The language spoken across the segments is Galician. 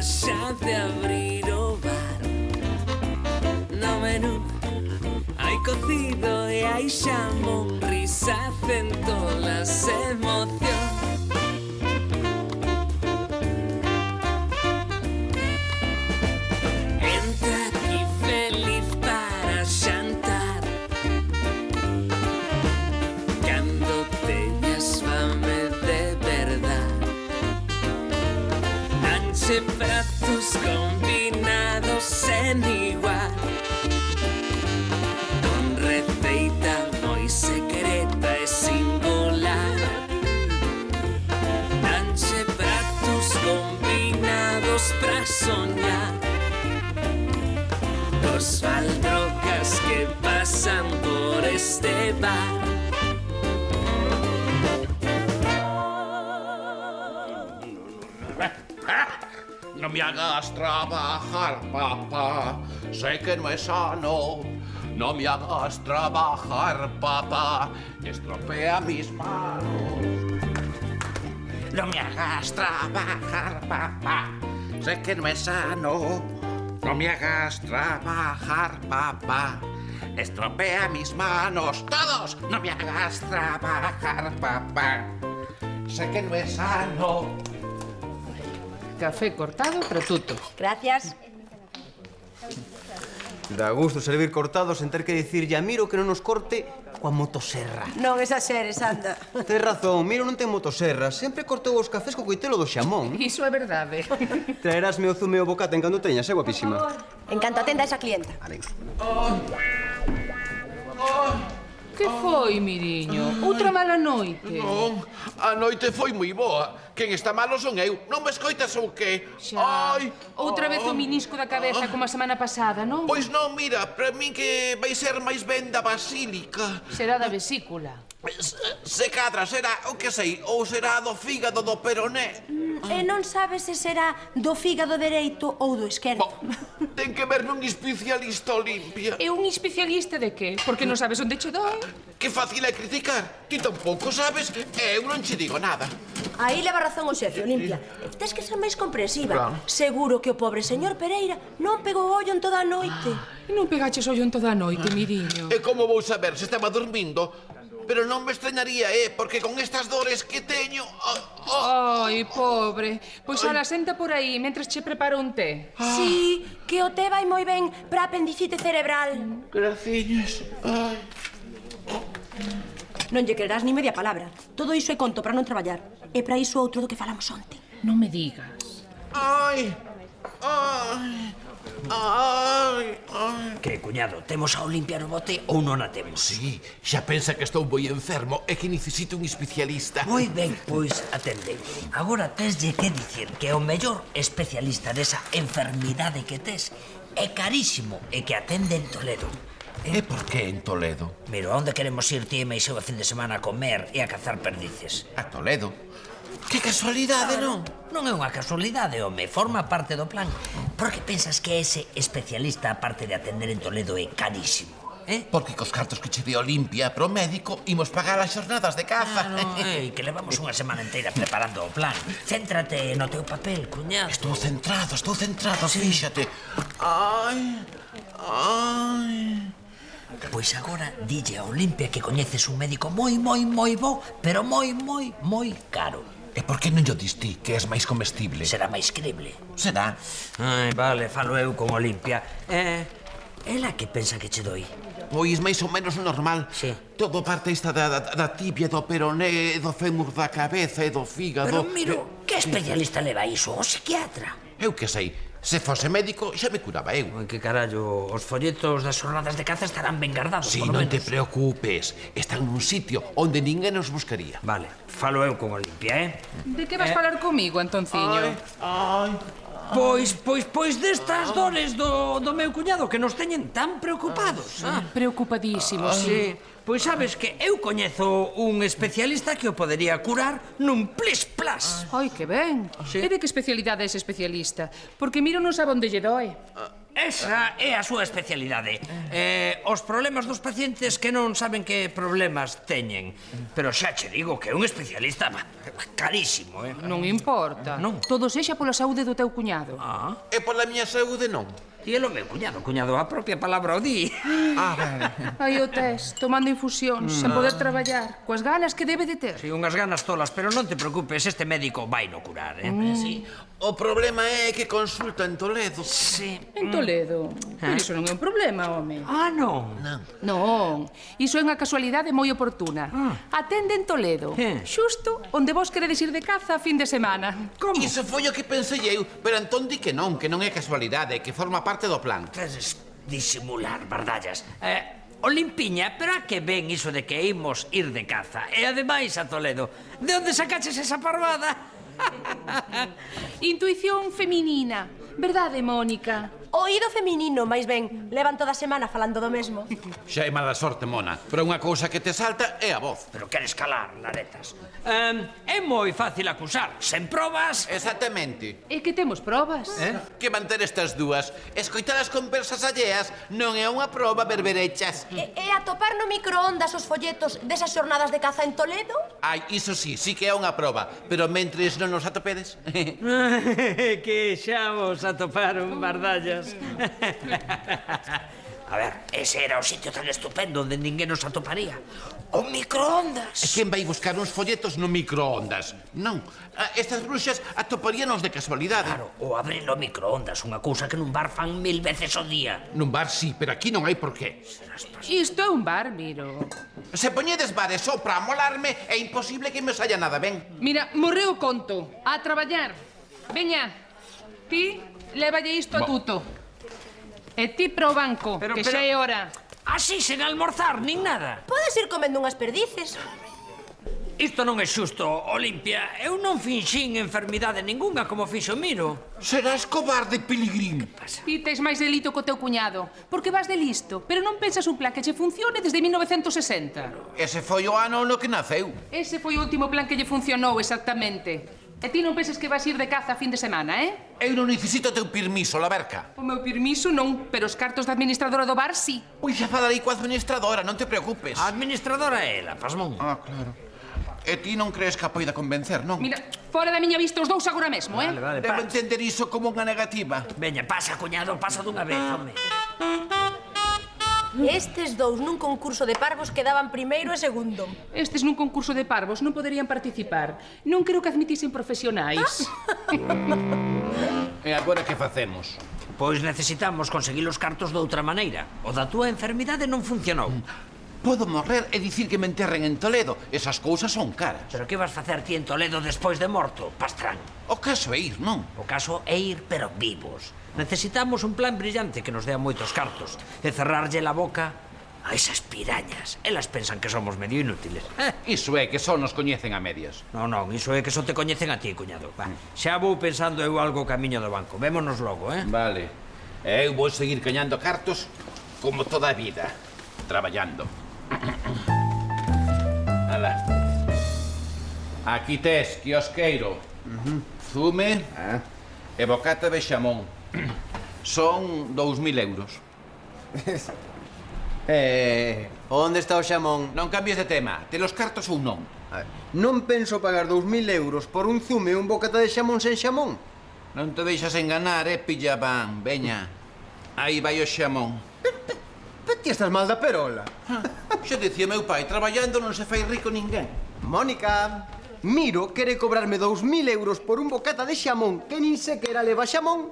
xa de abrir o bar. No menú hai cocido e hai xamón, risa, centolas, emoción. Entra aquí feliz para xantar, cando teñas fame de verdad. Danche pratos combinados sen igual, receita moi secreta e singular. Danche pratos combinados pra soñar, dos faldrocas que pasan por este bar. No me hagas trabajar, papá, sé que no es sano. No me hagas trabajar, papá, estropea mis manos. No me hagas trabajar, papá, sé que no es sano. No me hagas trabajar, papá, estropea mis manos. ¡Todos! No me hagas trabajar, papá, sé que no es sano. Café cortado, protuto. Gracias. Dá gusto servir cortados sen ter que dicirlle a Miro que non nos corte coa motoserra. Non exaxeres, anda. Tes razón, Miro non ten motoserra. Sempre cortou os cafés co coitelo do xamón. Iso é verdade. Traerásme o zume e o bocata en cando teñas, guapísima. En canto atenda esa clienta. Vale. Que foi, Miriño? Outra mala noite? Non, a noite foi moi boa. Quen está malo son eu. Non me escoitas ou que? Xa. Outra vez o minisco da cabeza como a semana pasada, non? Pois non, mira, para min que vai ser máis ben da basílica. Será da vesícula. Se cadra, será, o que sei, ou será do fígado do peroné. E non sabes se será do fígado dereito ou do esquerdo. Ten que ver nun especialista Olimpia. E un especialista de que? Porque non sabes onde che doi? Que fácil é criticar. Ti tampouco sabes e eu non che digo nada. Aí leva razón o xefe, Olimpia. Tes que ser máis comprensiva. Claro. Seguro que o pobre señor Pereira non pegou ollo en toda a noite. E non pegaches ollo en toda a noite, Miriño. E como vou saber se estaba dormindo? Pero non me extrañaría, porque con estas dores que teño... Ai, pobre. Pois ala, senta por aí, mentres che preparo un té. Sí, que o té vai moi ben para apendicite cerebral. Graciñas. Ai. Non lle quererás ni media palabra. Todo iso é conto para non traballar. E para iso outro do que falamos onte. Non me digas. Ai. Ai. Ai, ai. Que, cuñado, temos a Olimpia no bote ou non a temos? Sí, xa pensa que estou moi enfermo e que necesito un especialista. Moi ben, pois atende. Agora teslle que dicir que o mellor especialista desa enfermidade que tes é carísimo e que atende en Toledo. E por que en Toledo? Mira, onde queremos ir ti e meixeu a fin de semana a comer e a cazar perdices? A Toledo? Que casualidade, non? Non é unha casualidade, home, forma parte do plan. Por que pensas que ese especialista, aparte de atender en Toledo, é carísimo? Porque cos cartos que che de Olimpia pro médico imos pagar as xornadas de caza. Que levamos unha semana inteira preparando o plan. Céntrate no teu papel, cuñado. Estou centrado, fíxate. Ai, ai... Pois agora dille a Olimpia que coñeces un médico moi bo, pero moi caro. E por que non yo dis ti que és máis comestible? Será máis creíble. Será? Ai, vale, falo eu con Olimpia. Ela que pensa que che doi? Pois máis ou menos normal. Sí. Todo parte esta da tibia, do peroné, do fémur da cabeza e do fígado. Pero, miro, que especialista leva iso? O psiquiatra? Eu que sei. Se fose médico, xa me curaba eu. Ai, que carallo, os folletos das xornadas de caza estarán ben gardados, Si, por lo non te menos. preocupes. Están nun sitio onde ninguén nos buscaría. Vale, falo eu con Olimpia, De que vas falar comigo, Antonciño? Ai. Pois destas dores do meu cuñado que nos teñen tan preocupados. Preocupadísimo, sí. Pois sabes que eu coñezo un especialista que o podería curar nun plis-plas. Ai, que ben. Sí. E de que especialidade é ese especialista? Porque Miro non sabe onde lle doe. Esa é a súa especialidade. Os problemas dos pacientes que non saben que problemas teñen. Pero xa che digo que é un especialista carísimo, Non importa. Non. Todo sexa pola saúde do teu cuñado. E pola miña saúde non. E é o meu cuñado, a propia palabra o di. Aí o tes, tomando infusións, sen poder traballar, coas ganas que debe de ter. Si, unhas ganas tolas, pero non te preocupes, este médico vai no curar, Sí. O problema é que consulta en Toledo. Sí. En Toledo. Pero iso non é un problema, home. Ah, non. Non, iso é unha casualidade moi oportuna. Atende en Toledo, xusto onde vos queredes ir de caza a fin de semana. Como? Iso foi o que pensei eu, pero entón di que non é casualidade, que forma parte do plan. Tedes disimular, bardallas. Olimpiña, pero a que ven iso de que imos ir de caza? E ademais a Toledo, de onde sacaches esa parvada? Intuición feminina, verdade, Mónica? Oído feminino, máis ben. Levan toda a semana falando do mesmo. Xa é mala sorte, Mona, pero unha cousa que te salta é a voz. Pero queres calar, naretas. É moi fácil acusar, sen probas. Exactamente. É que temos probas. Que manter estas dúas, escoitar as conversas alleas, non é unha proba berberechas. E atopar no microondas os folletos desas xornadas de caza en Toledo? Ai, iso sí que é unha proba, pero mentres non nos atopedes. Que xa vos atoparon, bardallas. A ver, ese era o sitio tan estupendo onde ninguén nos atoparía. O microondas. Quen vai buscar uns folletos no microondas? Non, estas bruxas atoparíanos de casualidade. Claro, o abrir o microondas, unha cousa que nun bar fan 1000 veces ao día. Nun bar sí, pero aquí non hai por qué. Isto é un bar, miro. Se poñedes bares só para amolarme, é imposible que me saia nada ben. Mira, morreu o conto. A traballar. Veña, ti, lévalle isto a tuto. E ti pro banco, que xa é hora. Así, sen almorzar, nin nada. Podes ir comendo unhas perdices. Isto non é xusto, Olimpia. Eu non finxín enfermidade ningunha como fixo Miro. Serás cobarde, Peligrín. Ti tes máis delito co teu cuñado, porque vas de listo, pero non pensas un plan que che funcione desde 1960. Ese foi o ano no que naceu. Ese foi o último plan que lle funcionou exactamente. E ti non penses que vas ir de caza a fin de semana, Eu non necesito teu permiso, la verca. O meu permiso non, pero os cartos da administradora do bar, sí. Pois xa falarei coa administradora, non te preocupes. A administradora é ela, pasmón. Ah, claro. E ti non crees que a poida convencer, non? Mira, fora da miña vista os dous agora mesmo, Vale, Debo entender iso como unha negativa. Veña, pasa, cuñado, pasa dunha vez, home. Estes dous nun concurso de parvos quedaban primeiro e segundo. Estes nun concurso de parvos non poderían participar. Non creo que admitisen profesionais. E agora que facemos? Pois necesitamos conseguir os cartos de outra maneira. O da túa enfermidade non funcionou. Podo morrer e dicir que me enterren en Toledo. Esas cousas son caras. Pero que vas facer ti en Toledo despois de morto, pastrán? O caso é ir, non? O caso é ir, pero vivos. Necesitamos un plan brillante que nos dea moitos cartos e cerrarlle a boca a esas pirañas. Elas pensan que somos medio inútiles. Iso é que só nos coñecen a medias. Non, iso é que só te coñecen a ti, cuñado. Va, xa vou pensando eu algo camiño do banco. Vémonos logo, Vale. E eu vou seguir cañando cartos como toda a vida, traballando. Ala. Aquí tes, quiosqueiro. Zume e bocata de xamón. Son 2000 euros. Onde está o xamón? Non cambies de tema. Te los cartos ou non? Non penso pagar 2000 euros por un zume e un bocata de xamón sen xamón. Non te deixas enganar, pillabán. Veña. Aí vai o xamón. Pero ti estás mal da perola. Xa dicía meu pai, traballando non se fai rico ninguén. Mónica, Miro quere cobrarme 2000 euros por un bocata de xamón que nin sequera leva xamón.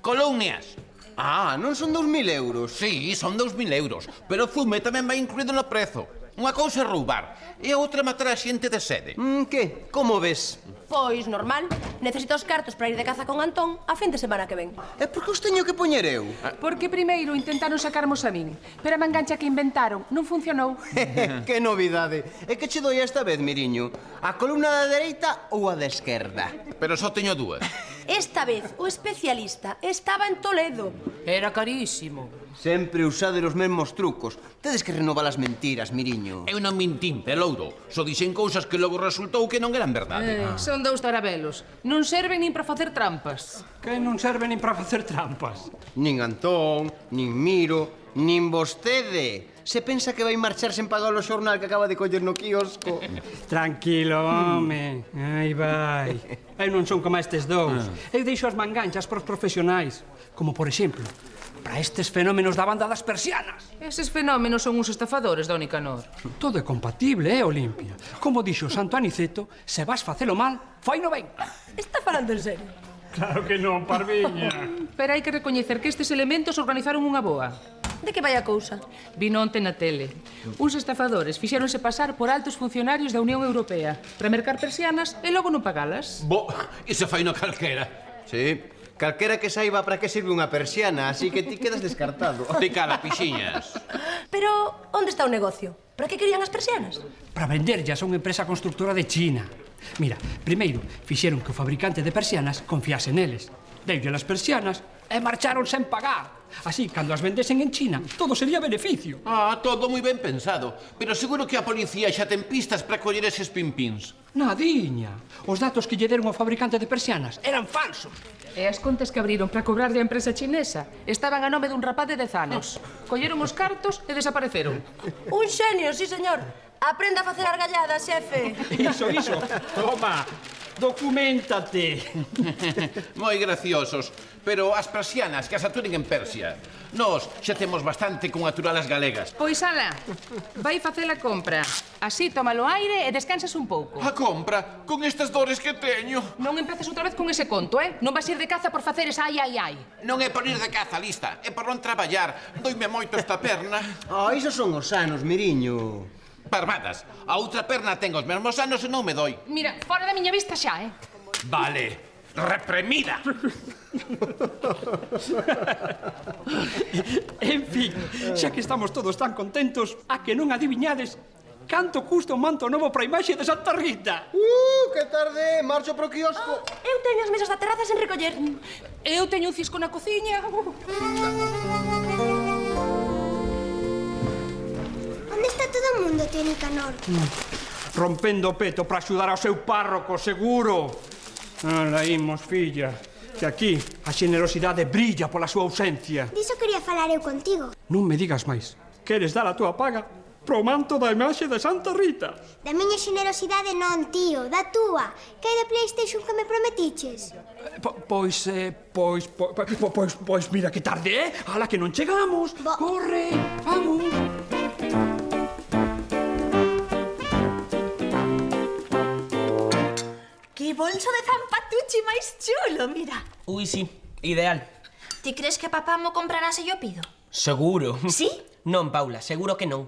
Columnias. Ah, non son 2000 euros. Sí, son 2000 euros. Pero o zume tamén vai incluído no prezo. Unha cousa é roubar e a outra matar a xente de sede. Que? Como ves? Pois, normal. Necesito os cartos para ir de caza con Antón a fin de semana que ven. É porque os teño que poñer eu. Porque primeiro intentaron sacarmos a min, pero a mangancha que inventaron non funcionou. Que novidade. É que che doi esta vez, Miriño. A columna da dereita ou a da esquerda? Pero só teño dúas. Esta vez o especialista estaba en Toledo. Era carísimo. Sempre usade os mesmos trucos. Tedes que renovar as mentiras, Miriño. Eu non mintín, pelouro. Só dixen cousas que logo resultou que non eran verdade. Son dous tarabelos. Non serven nin para facer trampas. Que non serve nin para facer trampas. Nin Antón, nin Miro, nin vostede. Se pensa que vai marchar sen pagar o xornal que acaba de coller no quiosco. Tranquilo, home. Ai, vai. Eu non son como estes dous. Eu deixo as manganchas para os profesionais. Como, por exemplo, para estes fenómenos da banda das persianas. Eses fenómenos son uns estafadores, don Nicanor. Todo é compatible, Olimpia? Como dixo Santo Aniceto, se vas facelo mal, faino ben. Está falando en serio? Claro que non, parviña. Pero hai que recoñecer que estes elementos organizaron unha boa. De que vai a cousa? Vino onte na tele. Uns estafadores fixéronse pasar por altos funcionarios da Unión Europea para mercar persianas e logo non pagalas. Bo, iso fai no calquera. Sí, calquera que saiba para que sirve unha persiana, así que ti quedas descartado. Ti cala, pixiñas. Pero onde está o negocio? Para que querían as persianas? Para venderllas a unha empresa constructora de China. Mira, primeiro, fixeron que o fabricante de persianas confiase neles. Deulle as persianas e marcharon sen pagar. Así, cando as vendesen en China, todo sería beneficio. Ah, todo moi ben pensado. Pero seguro que a policía xa ten pistas para coller eses pimpins. Nadiña. Os datos que lle deron ao fabricante de persianas eran falsos. E as contas que abriron para cobrarlle a empresa chinesa estaban a nome dun rapaz de 10 anos. Colleron os cartos e desapareceron. Un xenio, sí, señor. Aprenda a facer argalladas, xefe. Iso. Toma, documéntate. Moi graciosos. Pero as persianas que as aturen en Persia. Nós xa temos bastante con aturar as galegas. Pois ala, vai facer a compra. Así tómalo aire e descansas un pouco. A compra, con estas dores que teño. Non empeces outra vez con ese conto, Non vas ir de caza por facer esa ai. Non é por ir de caza, lista. É por non traballar. Doime moito esta perna. Ah, iso son os sanos, Miriño. Parvadas. A outra perna ten os mesmos anos e non me doi. Mira, fora da miña vista xa, Vale. Reprimida. En fin, xa que estamos todos tan contentos, a que non adiviñades canto custa un manto novo para a imaxe de Santa Rita. Que tarde, marcho pro quiosco. Eu teño as mesas da terraza sen recoller. Eu teño un cisco na cociña. Onde está todo o mundo, tío Nicanor? Rompendo o peto para axudar ao seu párroco, seguro. Ala, imos, filla, que aquí a xenerosidade brilla pola súa ausencia. Diso quería falar eu contigo. Non me digas máis. Queres dar a túa paga pro manto da imaxe de Santa Rita? Da miña xenerosidade non, tío, da túa. Que hai da PlayStation que me prometiches? Pois, mira que tarde, Ala, que non chegamos. Corre, vamos. Que bolso de zampatuchi máis chulo, mira. Ui, sí, ideal. Ti crees que papá mo comprará se yo pido? Seguro. Sí? Non, Paula, seguro que non.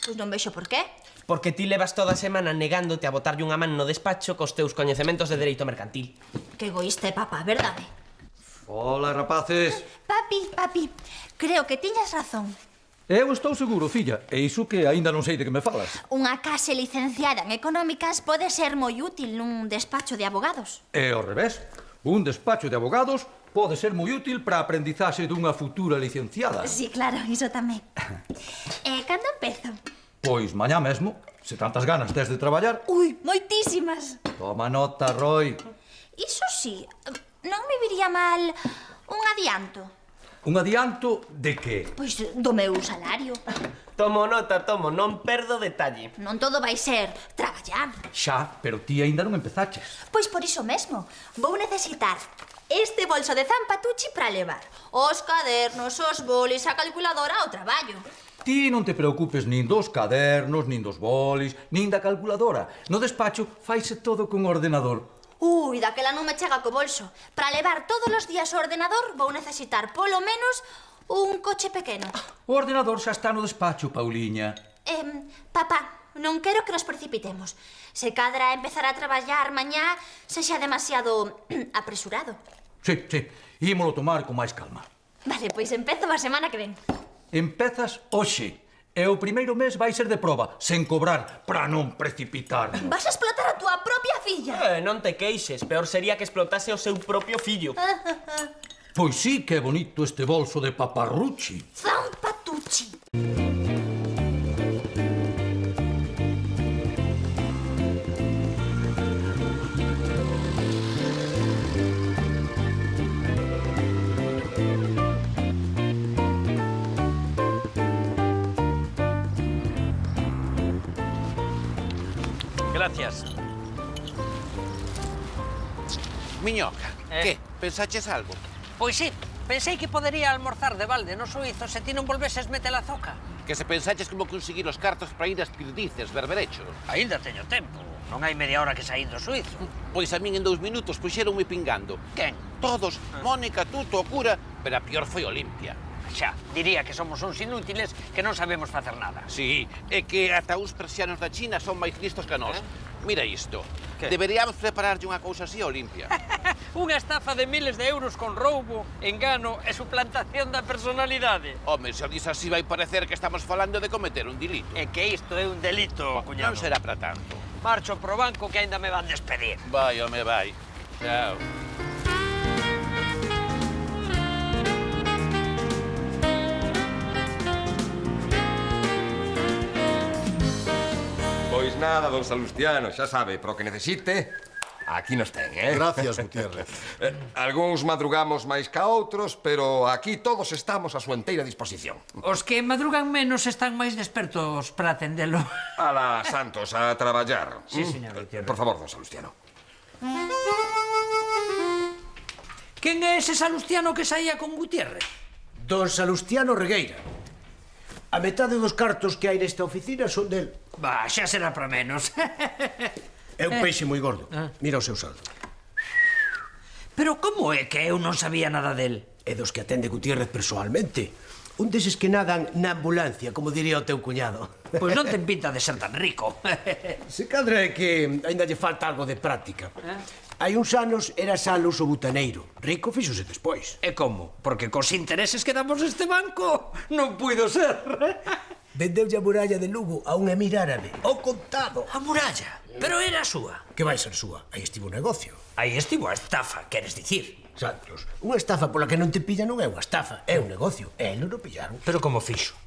Pois non vexo por qué. Porque ti levas toda a semana negándote a botarlle unha man no despacho cos teus coñecementos de dereito mercantil. Que egoísta é papá, verdade? Hola, rapaces. Papi, creo que tiñas razón. Eu estou seguro, filla, e iso que aínda non sei de que me falas. Unha case licenciada en económicas pode ser moi útil nun despacho de abogados. E ao revés, un despacho de abogados pode ser moi útil para a aprendizaxe dunha futura licenciada. Sí, claro, iso tamén. Cando empezo? Pois mañá mesmo, se tantas ganas tes de traballar. Ui, moitísimas. Toma nota, Roy. Iso sí, non me viría mal un adianto. Un adianto de que? Pois do meu salario. Tomo nota, non perdo detalle. Non todo vai ser traballar. Xa, pero ti aínda non empezaches. Pois por iso mesmo, vou necesitar este bolso de zampatuchi para levar os cadernos, os bolis, a calculadora ao traballo. Ti non te preocupes nin dos cadernos, nin dos bolis, nin da calculadora. No despacho faise todo con ordenador. Ui, daquela non me chega co bolso. Para levar todos os días o ordenador vou necesitar polo menos un coche pequeno. O ordenador xa está no despacho, Pauliña. Papá, non quero que nos precipitemos. Se cadra empezar a traballar mañá sexa demasiado apresurado. Sí, ímolo tomar con máis calma. Vale, pois empezo a semana que ven. Empezas hoxe. E o primeiro mes vai ser de proba, sen cobrar, para non precipitarnos. Vas a explotar a túa propia filla. filla. Non te queixes, peor sería que explotase o seu propio fillo. Pois sí que é bonito este bolso de paparruchi. Zampatucci. Gracias. Miñoca, que? Pensaches algo? Pois sí, pensei que podería almorzar de balde no suizo se ti non volveses meter a zoca. Que se pensaches como conseguir os cartos para ir ás Pirdices, Berberecho? Ainda teño tempo. Non hai media hora que saí do suizo. Pois a min en 2 minutos puxeronme pingando. Quen? Todos, Mónica, Tuto, o cura, pero a pior foi Olimpia. Xa, diría que somos uns inútiles que non sabemos facer nada. Sí, é que ata uns persianos da China son máis listos que nós. Mira isto. Que? Deberíamos prepararlle unha cousa así a Olimpia. Unha estafa de miles de euros con roubo, engano e suplantación da personalidade. Home, se o dis así vai parecer que estamos falando de cometer un delito. É que isto é un delito, cuñado. Non será para tanto. Marcho pro banco que aínda me van despedir. Vai, home, vai. Chao. Pois nada, don Salustiano, xa sabe, pro que necesite, aquí nos ten, Gracias, Gutiérrez. Algúns madrugamos máis ca outros, pero aquí todos estamos a súa enteira disposición. Os que madrugan menos están máis despertos para atendelo. Ala, Santos, a traballar. Sí, señor Gutiérrez. Por favor, don Salustiano. Quen é ese Salustiano que saía con Gutiérrez? Don Salustiano Regueira. A metade dos cartos que hai nesta oficina son del. Bah, xa será para menos. É un peixe moi gordo. Mira o seu saldo. Pero como é que eu non sabía nada del? É dos que atende Gutiérrez persoalmente. Un deses que nadan na ambulancia, como diría o teu cuñado. Pois non ten pinta de ser tan rico. Se cadra é que aínda lle falta algo de práctica. Hai uns anos era Salus o butaneiro. Rico fíxose despois. E como? Porque cos intereses que damos este banco non puido ser. Vendeulle a muralla de Lugo a un emir árabe. Ao contado. A muralla? Pero era súa. Que vai ser súa? Aí estivo o negocio. Aí estivo a estafa, queres dicir? Santos, unha estafa pola que non te pilla non é unha estafa, é un negocio. E eles non pillaron. Pero como fixo?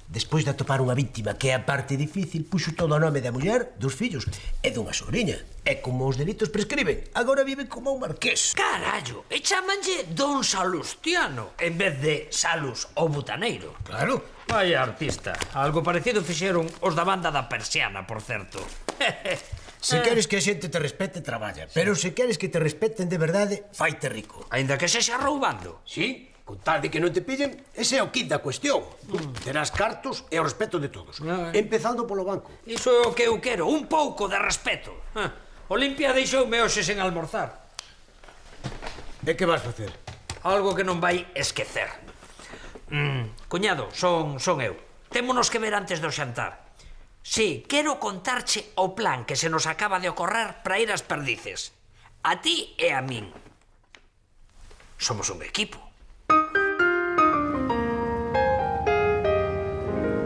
Despois de atopar unha víctima que é a parte difícil, puxo todo o nome da muller, dos fillos e dunha sobrinha. E como os delitos prescriben, agora vive como un marqués. Carallo, e chamanlle Don Salustiano en vez de Salus o butaneiro. Claro. Vai artista. Algo parecido fixeron os da banda da persiana, por certo. Se queres que a xente te respete, traballa. Pero se queres que te respeten de verdade, faite rico. Ainda que sexa roubando. Sí, con tal de que non te pillen, ese é o kit da cuestión. Terás cartos e o respeto de todos. Empezando polo banco. Iso é o que eu quero, un pouco de respeto. Olimpia deixoume hoxe sen almorzar. E que vas facer? Algo que non vai esquecer. Cuñado, son eu. Témonos que ver antes do xantar. Sí, quero contarche o plan que se nos acaba de ocorrer para ir ás Perdices. A ti e a min. Somos un equipo.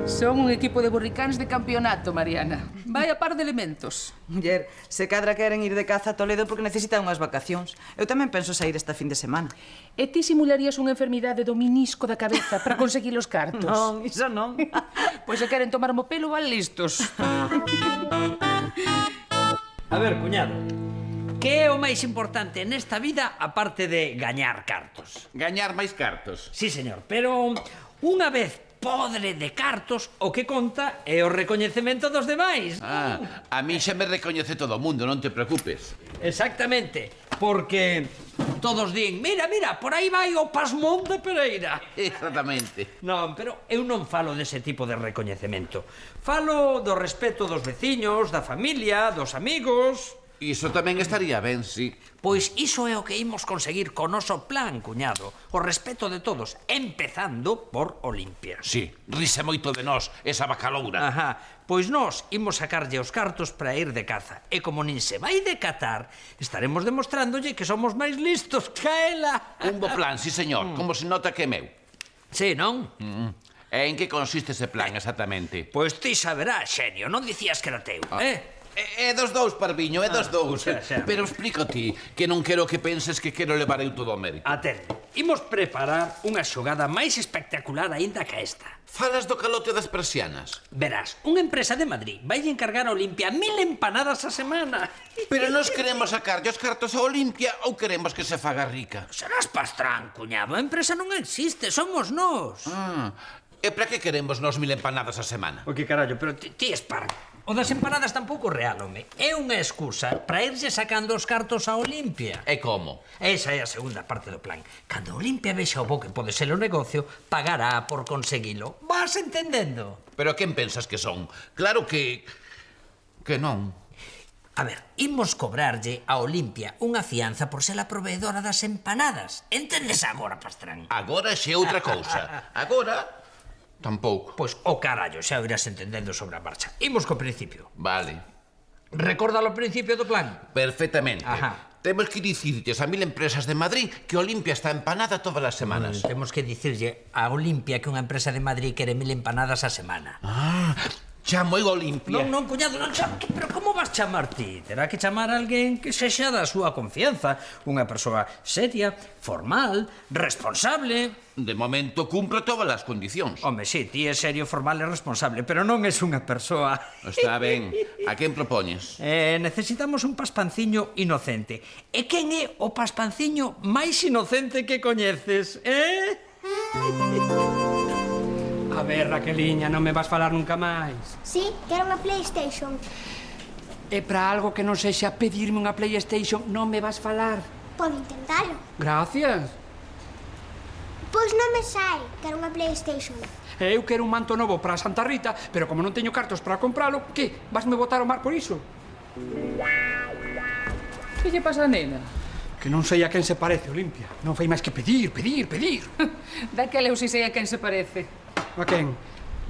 Son un equipo de burricáns de campeonato, Mariana. Vai a par de elementos. Muller, se cadra queren ir de caza a Toledo porque necesitan unhas vacacións. Eu tamén penso sair esta fin de semana. E ti simularías unha enfermidade do minisco da cabeza para conseguir os cartos? Non, iso non. Pois se queren tomar o pelo, van listos. A ver, cuñado, que é o máis importante nesta vida aparte de gañar cartos? Gañar máis cartos. Sí, señor, pero unha vez podre de cartos, o que conta é o recoñecemento dos demais. A mí xa me recoñece todo o mundo, non te preocupes. Exactamente, porque todos din, mira, por aí vai o Pasmón de Pereira. Exactamente. Non, pero eu non falo dese tipo de recoñecemento. Falo do respeto dos veciños, da familia, dos amigos. Iso tamén estaría ben, sí. Pois iso é o que imos conseguir co noso plan, cuñado. O respeto de todos, empezando por Olimpia. Sí, rise moito de nós, esa bacaloura. Ajá, pois nós imos sacarlle os cartos para ir de caza. E como nin se vai decatar, estaremos demostrándolle que somos máis listos que ela. Un bo plan, sí, señor, como se nota que é meu. Sí, non? E en que consiste ese plan, exactamente? Pois ti saberás, xenio, non dicías que era teu, É dos dous, Parviño, é dos dous. Pero explico ti, que non quero que penses que quero levar eu todo o mérito. Atende, imos preparar unha xogada máis espectacular aínda que esta. Falas do calote das persianas. Verás, unha empresa de Madrid vai encargar a Olimpia 1000 empanadas a semana. Pero nos queremos sacarlle os cartos a Olimpia ou queremos que se faga rica? Serás pastrán, cuñado, a empresa non existe, somos nós. E para que queremos nos 1000 empanadas a semana? O que carallo, pero ti es parvo. O das empanadas tampouco real, home. É unha excusa para irse sacando os cartos a Olimpia. E como? Esa é a segunda parte do plan. Cando Olimpia vexa o bo que pode ser o negocio, pagará por conseguilo. Vas entendendo? Pero quen pensas que son? Claro que non. A ver, imos cobrarlle a Olimpia unha fianza por ser a proveedora das empanadas. Entendes agora, pastrán? Agora xe outra cousa. Agora... tampouco. Pois, o carallo, xa o irás entendendo sobre a marcha. Imos co principio. Vale. Recórdalo o principio do plan? Perfectamente. Ajá. Temos que dicirlles a 1000 empresas de Madrid que Olimpia está empanada todas as semanas. Temos que dicirlle a Olimpia que unha empresa de Madrid quere 1000 empanadas a semana. Chamo eu Olimpia. Non, cuñado, non chamo. Pero como vas chamar ti? Terá que chamar a alguén que sexa da súa confianza. Unha persoa seria, formal, responsable. De momento cumpro todas as condicións. Home, sí, ti é serio, formal e responsable, pero non és unha persoa... Está ben. A quen propoñes? Necesitamos un paspanciño inocente. E quen é o paspanciño máis inocente que coñeces, A ver, Raqueliña, non me vas falar nunca máis. Sí, quero unha PlayStation. E para algo que non sexa pedirme unha PlayStation non me vas falar. Podo intentalo. Gracias. Pois non me sai, quero unha PlayStation. Eu quero un manto novo para Santa Rita, pero como non teño cartos para compralo, que? Vasme botar ao mar por iso? Que lle pasa a nena? Que non sei a quen se parece, Olimpia. Non fai máis que pedir. Daquela eu si sei a quen se parece. A quen?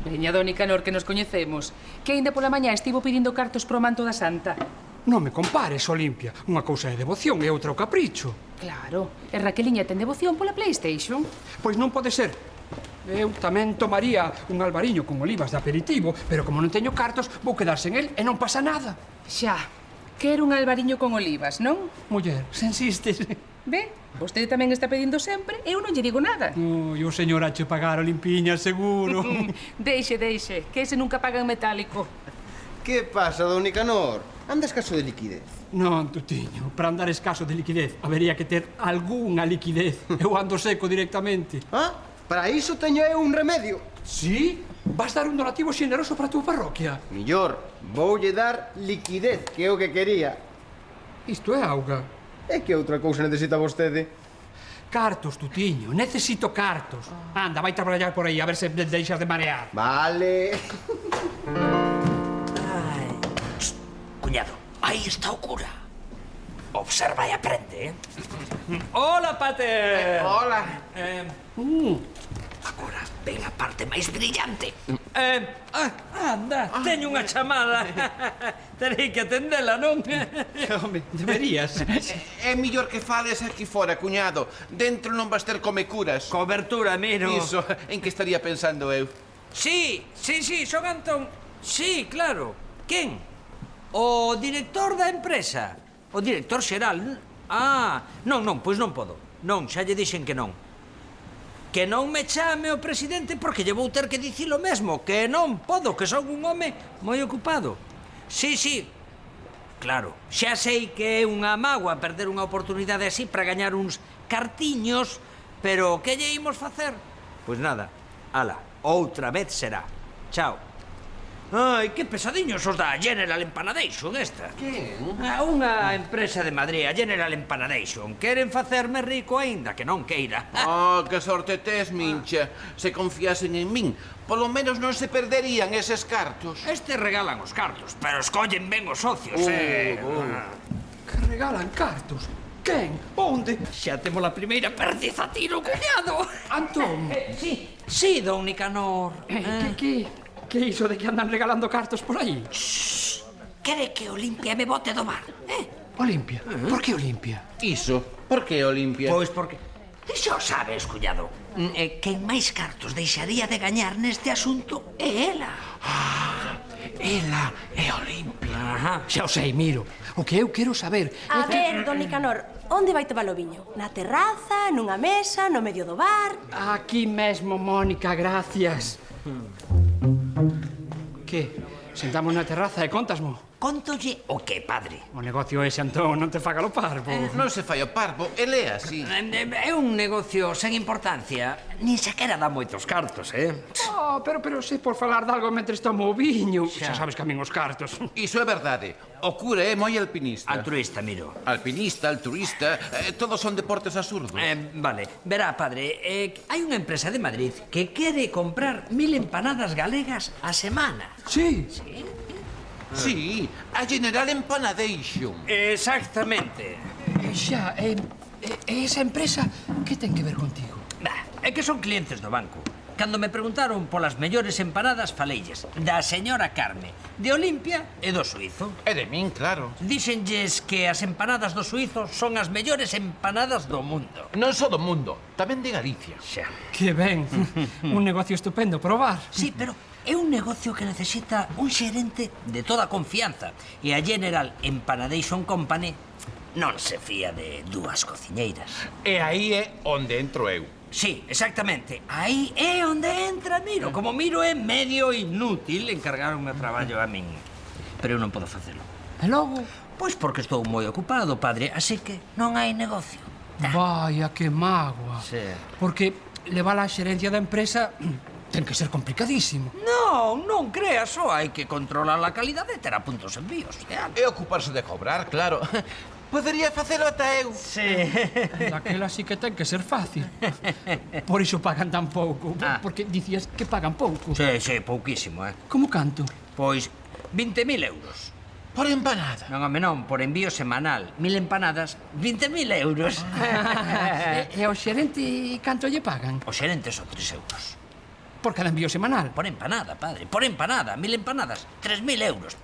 Veña do Nicanor, que nos coñecemos, que aínda pola mañá estivo pedindo cartos pro manto da Santa. Non me compares, Olimpia. Unha cousa é devoción e outra o capricho. Claro, e Raqueliña ten devoción pola PlayStation. Pois non pode ser. Eu tamén tomaría un albariño con olivas de aperitivo, pero como non teño cartos, vou quedar sen el e non pasa nada. Xa, quero un albariño con olivas, non? Muller, se insistes. Ve, vostede tamén está pedindo sempre e eu non lle digo nada. Ui, o señor hache pagar, Olimpiña, seguro. Deixe, que ese nunca paga en metálico. Que pasa, don Nicanor? Anda escaso de liquidez? Non, tutiño, para andar escaso de liquidez habería que ter algunha liquidez. Eu ando seco directamente. Para iso teño eu un remedio. Sí? Vas dar un donativo xeneroso para a túa parroquia? Millor, voulle dar liquidez, que é o que quería. Isto é auga. E que outra cousa necesita vostede? Cartos, tutiño, necesito cartos. Anda, vai traballar por aí, a ver se deixas de marear. Vale. Cuñado, aí está o cura. Observa e aprende, Hola, Pater! Hola. Agora ven a parte máis brillante. Anda, teño unha chamada. Terei que atendela, non? Home, deberías. É mellor que fales aquí fora, cuñado. Dentro non vas ter comecuras. Cobertura, miro. Iso, en que estaría pensando eu? Sí, son Antón. Sí, claro. Quen? O director da empresa. O director xeral. Non, pois non podo. Non, xa lle dixen que non. Que non me chame o presidente porque lle vou ter que dicir o mesmo. Que non podo, que son un home moi ocupado. Sí. Claro, xa sei que é unha mágoa perder unha oportunidade así para gañar uns cartiños, pero que lle imos facer? Pois nada, ala, outra vez será. Chao. Ai, que pesadiños os da General Empanadation esta. Que? Unha empresa de Madrid, a General Empanadation. Queren facerme rico aínda que non queira. Que sorte tes, mincha. Se confiasen en min, polo menos non se perderían eses cartos. Estes regalan os cartos, pero escollen ben os socios, Que regalan cartos? Quen? Onde? Xa temos a primeira perdiz a tiro, cuñado. Antón. Sí, don Nicanor. Que iso de que andan regalando cartos por aí? Quere que Olimpia me bote do mar, Olimpia? Por que Olimpia? Iso, por que Olimpia? Pois porque... Xa o sabes, cuñado. Quen máis cartos deixaría de gañar neste asunto é ela. É Ela é Olimpia. Ajá, xa o sei, Miro. O que eu quero saber A ver, don Nicanor, onde vai tomar o viño? Na terraza, nunha mesa, no medio do bar? Aquí mesmo, Mónica, gracias. Que? Sentamos na terraza e contasmo? Contolle o que, padre? O negocio ese, Antón, non te faga lo parvo. Non se fai o parvo, ele é así. É un negocio sen importancia. Nin sequera dá moitos cartos, Oh, pero se por falar de algo mentre tomo o viño, xa sabes que a min os cartos. Iso é verdade. O cura é moi alpinista. Altruista, Miro. Alpinista, altruista, todos son deportes absurdos. Vale, verá, padre, hai unha empresa de Madrid que quere comprar 1000 empanadas galegas a semana. Sí. Sí, a General Empanadation. Exactamente. Xa, esa empresa, que ten que ver contigo? É que son clientes do banco. Cando me preguntaron polas mellores empanadas, faleilles da señora Carme, de Olimpia e do Suizo. E de min, claro. Díxenlles que as empanadas do Suizo son as mellores empanadas do mundo. Non só do mundo, tamén de Galicia. Xa. Que ben, un negocio estupendo, probar. Sí, pero é un negocio que necesita un xerente de toda confianza. E a General Empanadation Company non se fía de dúas cociñeiras. E aí é onde entro eu. Sí, exactamente. Aí é onde entra Miro. Como Miro é medio inútil, encargaronme o traballo a min. Pero eu non podo facelo. E logo? Pois porque estou moi ocupado, padre, así que non hai negocio. Vaya, que mágoa. Sí. Porque levar a xerencia da empresa ten que ser complicadísimo. Non creas, só hai que controlar a calidade e ter a puntos envíos. E ocuparse de cobrar, claro. Podería facelo ata eu. Sí. Daquela sí que ten que ser fácil. Por iso pagan tan pouco. Porque dicías que pagan pouco. Sí, pouquísimo, Como canto? Pois 20.000 euros. Por empanada? Non, home, non, por envío semanal. 1000 empanadas, 20.000 euros. E ao xerente canto lle pagan? O xerente son 3 euros. Por cada envío semanal? Por empanada, padre, por empanada. 1000 empanadas, 3.000 euros.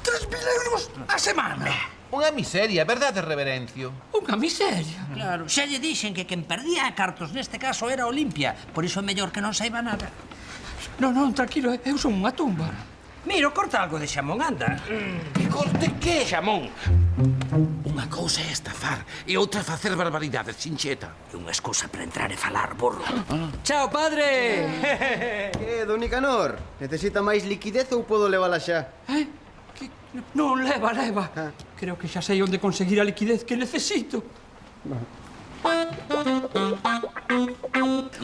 3.000 euros a semana? Unha miseria, verdade, reverencio? Unha miseria? Claro, xa lle dixen que quen perdía cartos neste caso era Olimpia. Por iso é mellor que non saiba nada. Non, tranquilo, eu son unha tumba. Miro, corta algo de xamón, anda. Que corte que? Xamón. Unha cousa é estafar e outra facer barbaridades, chincheta. É unha excusa para entrar e falar, burro. Chao, padre! Que, don Nicanor? Necesita máis liquidez ou podo levala xa? Non, leva. Creo que xa sei onde conseguir a liquidez que necesito.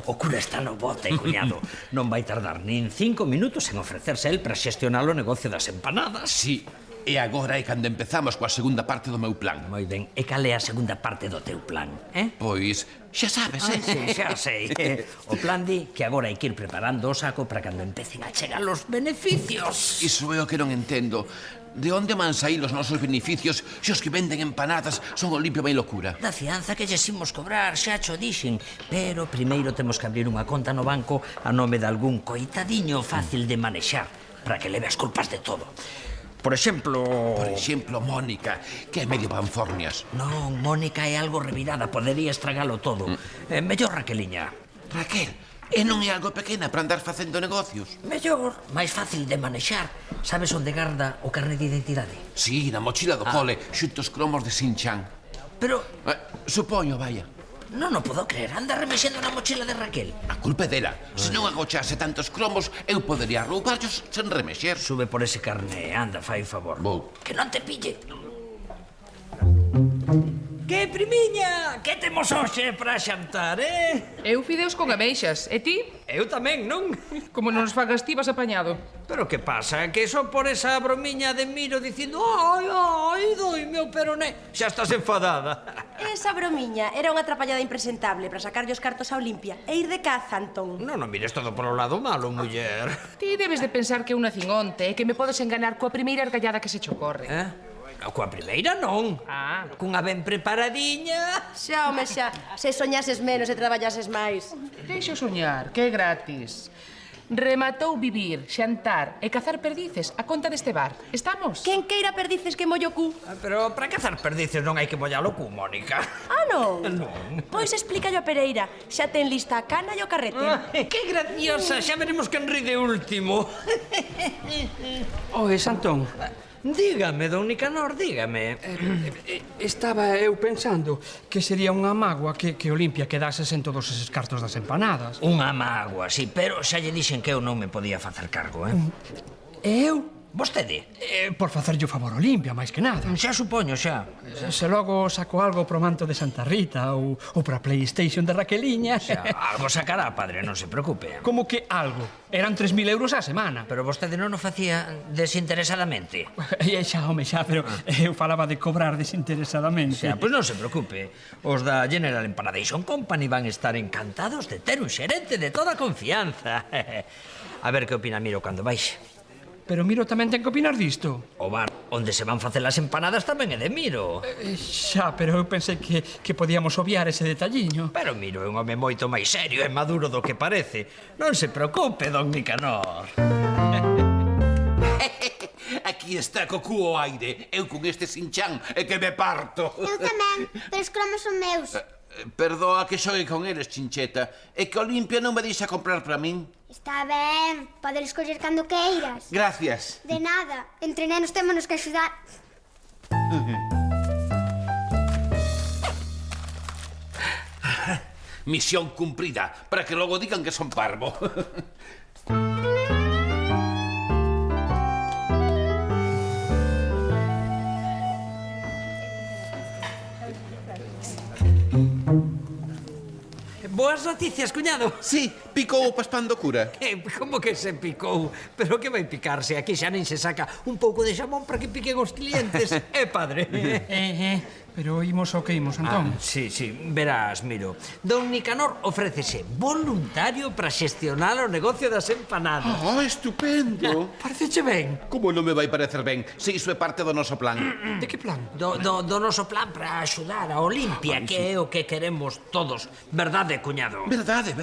O cura está no bote, cuñado. Non vai tardar nin 5 minutos en ofrecerse el para xestionar o negocio das empanadas. Sí, e agora é cando empezamos coa segunda parte do meu plan. Moi ben, e cal é a segunda parte do teu plan, Pois, xa sabes, Sí, xa sei. O plan di que agora hai que ir preparando o saco para cando empecen a chegar os beneficios. Iso é o que non entendo. De onde van sair os nosos beneficios se os que venden empanadas son Olimpia e locura? Da fianza que lles imos cobrar, xa cho dixen. Pero primeiro temos que abrir unha conta no banco a nome de algún coitadiño fácil de manexar para que leve as culpas de todo. Por exemplo, Mónica, que é medio panfornias. Non, Mónica é algo revirada, podería estragalo todo. Mellor Raqueliña. Raquel, e non é algo pequena para andar facendo negocios? Mellor, máis fácil de manexar. Sabes onde garda o carné de identidade? Sí, na mochila do cole, xunto os cromos de Sinchan. Pero... Supoño, vaya. Non o podo creer, anda remexendo na mochila de Raquel. A culpa é dela. Se non agochase tantos cromos, eu podería roubarlos sen remexer. Sube por ese carné, anda, fai favor. Vou. Que non te pille. Que primiña! Que temos hoxe para xantar, Eu fideos con ameixas. E ti? Eu tamén, non? Como non os fagas ti, vas apañado. Pero que pasa? Que só por esa bromiña de Miro dicindo ai, doime o peroné, xa estás enfadada. Esa bromiña era unha trapallada impresentable para sacarlle os cartos a Olimpia e ir de caza, Antón. Non mires todo polo lado malo, muller. Ti debes de pensar que eu nacín onte e que me podes enganar coa primeira argallada que se che ocorre. Coa primeira non. Cunha ben preparadiña. Xa, home, xa. Se soñases menos e traballases máis. Deixo soñar, que é gratis. Rematou vivir, xantar e cazar perdices a conta deste bar. Estamos? Quen queira perdices que mollo cu? Pero para cazar perdices non hai que mollalo cu, Mónica. Ah, non? Non. Pois explícallo a Pereira. Xa ten lista a cana e o carrete. Que graciosa, xa veremos quen ri de último. Oe, Santón, Dígame, don Nicanor, dígame. estaba eu pensando que sería unha mágoa que Olimpia quedase sen todos eses cartos das empanadas. Unha mágoa, sí, pero xa lle dixen que eu non me podía facer cargo, E eu? Vostede? Por facerlle o favor a Olimpia, máis que nada. Xa supoño, xa. Se logo saco algo pro manto de Santa Rita ou pra PlayStation de Raqueliña... Xa, algo sacará, padre, non se preocupe. Como que algo? Eran 3.000 euros á semana. Pero vostede non o facía desinteresadamente. Xa, home, xa, pero eu falaba de cobrar desinteresadamente. Xa, pois non se preocupe. Os da General Empanadation Company van estar encantados de ter un xerente de toda confianza. A ver que opina Miro cando baixe. Pero Miro tamén ten que opinar disto. O bar onde se van facer as empanadas tamén é de Miro. Xa, pero eu pensei que podíamos obviar ese detalliño. Pero Miro é un home moito máis serio e maduro do que parece. Non se preocupe, don Nicanor. Aquí está co cu ao aire. Eu con este sinchán é que me parto. Eu tamén, pero os cromos son meus. Perdoa que xogue con eles, chincheta. É que Olimpia non me deixa comprar para min. Está ben, podes escoller cando queiras. Gracias. De nada, entre nenos témonos que axudar. Misión cumprida, para que logo digan que son parvo. Boas noticias, cuñado. Sí, picou o paspán do cura. Como que se picou? Pero que vai picarse? Aquí xa nin se saca un pouco de xamón para que piquen os clientes. Padre. Pero imos ao que imos, Antón. Sí, verás, Miro. Don Nicanor ofrécese voluntario para xestionar o negocio das empanadas. Estupendo. Pareceche ben? Como non me vai parecer ben, se iso é parte do noso plan. De que plan? Do noso plan para axudar a Olimpia, que é o que queremos todos. Verdade, cuñado? Verdade.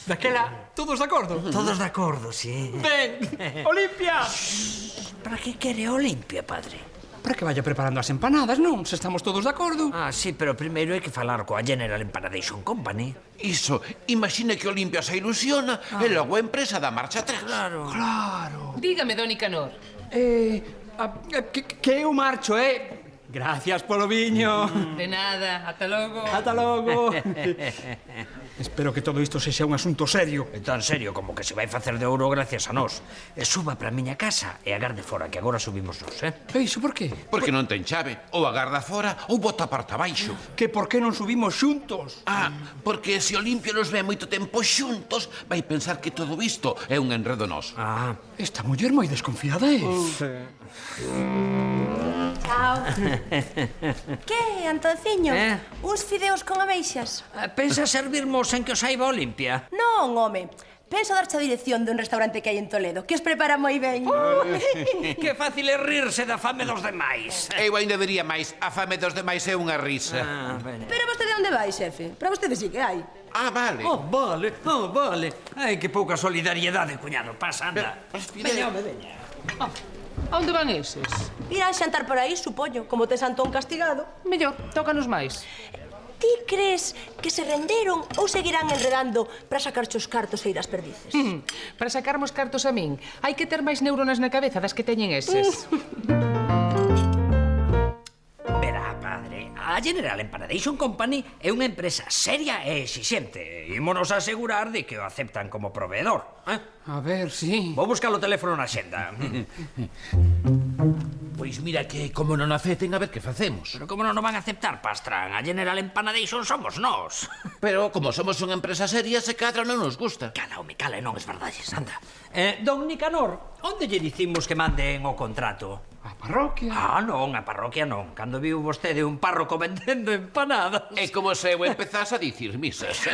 Daquela, todos de acordo? Todos de acordo, sí. Ben, Olimpia! Para que quere Olimpia, padre? Para que vaya preparando as empanadas, non? Se estamos todos de acordo. Sí, pero primeiro hai que falar coa General Empanadation Company. Iso, imagine que Olimpia se ilusiona e logo a empresa dá marcha atrás. Claro. Dígame, don Nicanor. Que eu marcho, Gracias polo viño. De nada, ata logo. Ata logo. Espero que todo isto sexa un asunto serio. É tan serio como que se vai facer de ouro gracias a nós. Suba para a miña casa e agarde fora, que agora subimos nós, Iso por qué? Porque non ten chave. Ou agarda fora ou bota a porta abaixo. Que por que non subimos xuntos? Porque se Olimpia nos ve moito tempo xuntos, vai pensar que todo isto é un enredo nos. Esta muller moi desconfiada, Chao. Que, Antonciño? Uns fideos con ameixas? Pensa servirmos en que os saiba Olimpia? Non, home. Penso darche a dirección dun restaurante que hai en Toledo, que os prepara moi ben. Que fácil é rirse da fame dos demais. Eu ainda diría máis, a fame dos demais é unha risa. Pero vostede onde vai, xefe? Para vostede sí que hai. Vale. Vale. Ai, que pouca solidariedade, cuñado. Pasa, anda. Veña. A onde van eses? Irán xantar por aí, supoño, como tes Antón castigado. Mellor, tócanos máis. Ti crees que se renderon ou seguirán enredando para sacarche os cartos e ir ás perdices? Para sacarmos cartos a min, hai que ter máis neuronas na cabeza das que teñen eses. Verá, padre, a General Empanadation Company é unha empresa seria e exixente. Ímonos asegurar de que o aceptan como proveedor. A ver, sí. Vou buscar o teléfono na xenda. Pois mira que como non acepten, a ver que facemos. Pero como non nos van a aceptar, Pastrán? A General Empanadation somos nós. Pero como somos unha empresa seria, se cadra non nos gusta. Cala, non es verdade, anda. Don Nicanor, onde lle dicimos que manden o contrato? A parroquia? Non, a parroquia non. Cando viu vostede un párroco vendendo empanadas. É como se eu empezase a dicir misas.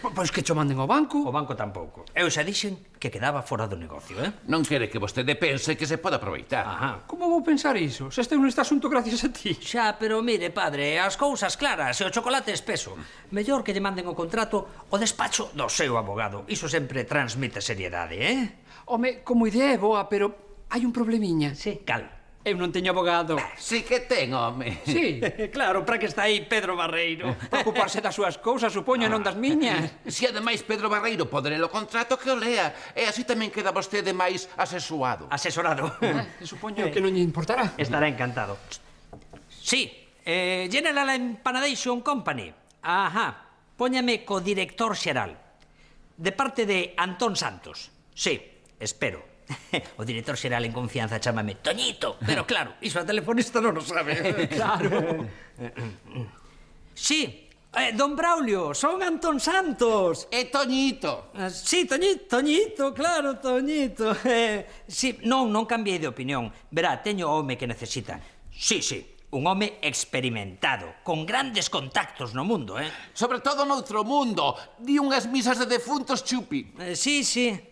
Pois que cho manden ao banco. O banco tampouco. Eu xa dixen que quedaba fora do negocio, Non quere que vostede pense que se pode aproveitar. Como vou pensar iso? Se esteu neste asunto gracias a ti. Xa, pero mire, padre, as cousas claras e o chocolate espeso. Mellor que lle manden o contrato o despacho do seu abogado. Iso sempre transmite seriedade, Home, como idea é boa, pero hai un problemiña. Sí, cal? Eu non teño abogado. Sí que ten, home. Sí. Claro, para que está aí Pedro Barreiro. Para ocuparse das súas cousas, supoño, non das miñas. Se ademais Pedro Barreiro pode ler o contrato, que o lea. E así tamén queda vostede máis asesorado. Asesorado. Supoño que non lle importará. Estará encantado. Sí, General Empanadation Company. Ajá. Póñame co director xeral. De parte de Antón Santos. Sí, espero. O director xeral en confianza chámame Toñito, pero claro, iso a telefonista non o sabe. Claro. Sí, don Braulio, son Antón Santos. E Toñito. Sí, Toñito, claro, Toñito. Sí, non cambiei de opinión. Verá, teño o home que necesita. Sí, un home experimentado, con grandes contactos no mundo, Sobre todo noutro mundo. Di unhas misas de defuntos chupi. Sí,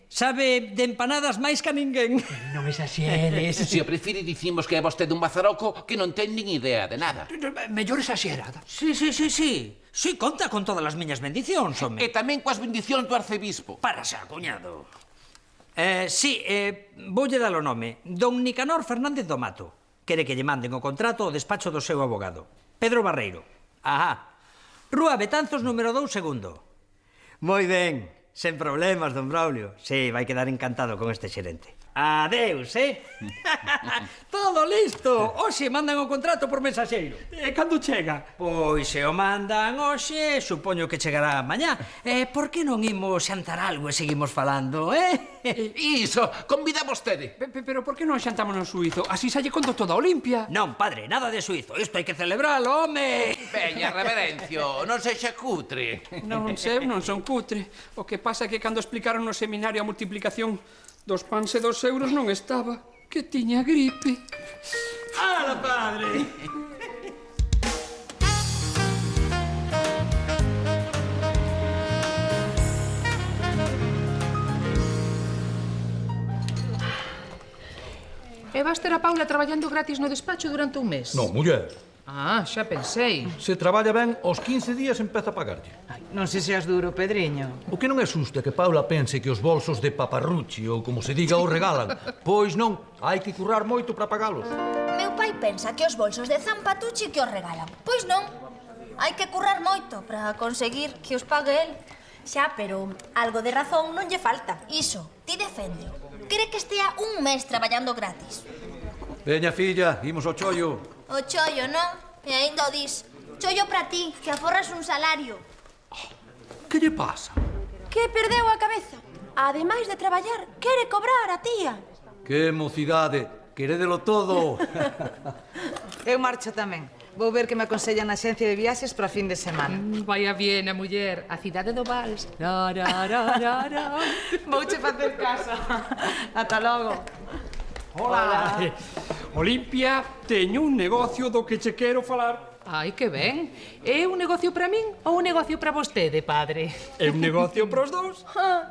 sabe de empanadas máis que a ninguén. Non exaxeres. Se o prefire, dicimos que é vostede un bazaroco que non ten nin idea de nada. Mellor exaxerada. Sí. Sí, conta con todas as miñas bendicións, home. E tamén coas bendicións do arcebispo. Para xa, cuñado. Voulle dar o nome. Don Nicanor Fernández do Mato. Quere que lle manden o contrato ao despacho do seu abogado. Pedro Barreiro. Ajá. Rúa Betanzos, número 2, segundo. Moi ben. Sen problemas, don Braulio. Sí, vai quedar encantado con este xerente. Adeus, Todo listo. Oxe, mandan o contrato por mensaxeiro. E cando chega? Pois se o mandan hoxe, supoño que chegará mañá. Por que non imos xantar algo e seguimos falando, Iso, convida vostede. Pero por que non xantamos no suizo? Así xa lle conto toda Olimpia. Non, padre, nada de suizo. Isto hai que celebralo, home. Veña, reverencio, non sexa cutre. Non son cutre. O que pasa é que cando explicaron no seminario a multiplicación dos pans e dos euros non estaba, que tiña gripe. ¡Hala, padre! E vas ter a Paula traballando gratis no despacho durante un mes? Non, muller. Xa pensei. Se traballa ben, aos 15 días empeza a pagarlle. Non se seas duro, Pedriño. O que non é xusto é que Paula pense que os bolsos de paparruchi, ou como se diga, o regalan. Pois non, hai que currar moito para pagalos. Meu pai pensa que os bolsos de Zampatucci que os regalan. Pois non. Hai que currar moito para conseguir que os pague el. Xa, pero algo de razón non lle falta. Iso, ti deféndeo. Quere que estea un mes traballando gratis. Veña, filla, imos ao chollo. O chollo, non? E ainda o dis. Chollo para ti, que aforras un salario. Que lle pasa? Que perdeu a cabeza. Ademais de traballar, quere cobrar a tía. Que mocidade, querédelo todo. Eu marcho tamén. Vou ver que me aconsellan na axencia de viaxes para fin de semana. Vai a Viena, muller, a cidade do vals. Vouche facer casa. Ata logo. Hola. Olimpia, teño un negocio do que che quero falar. Ai, que ben. É un negocio para min ou un negocio para vostede, padre? É un negocio para os dous.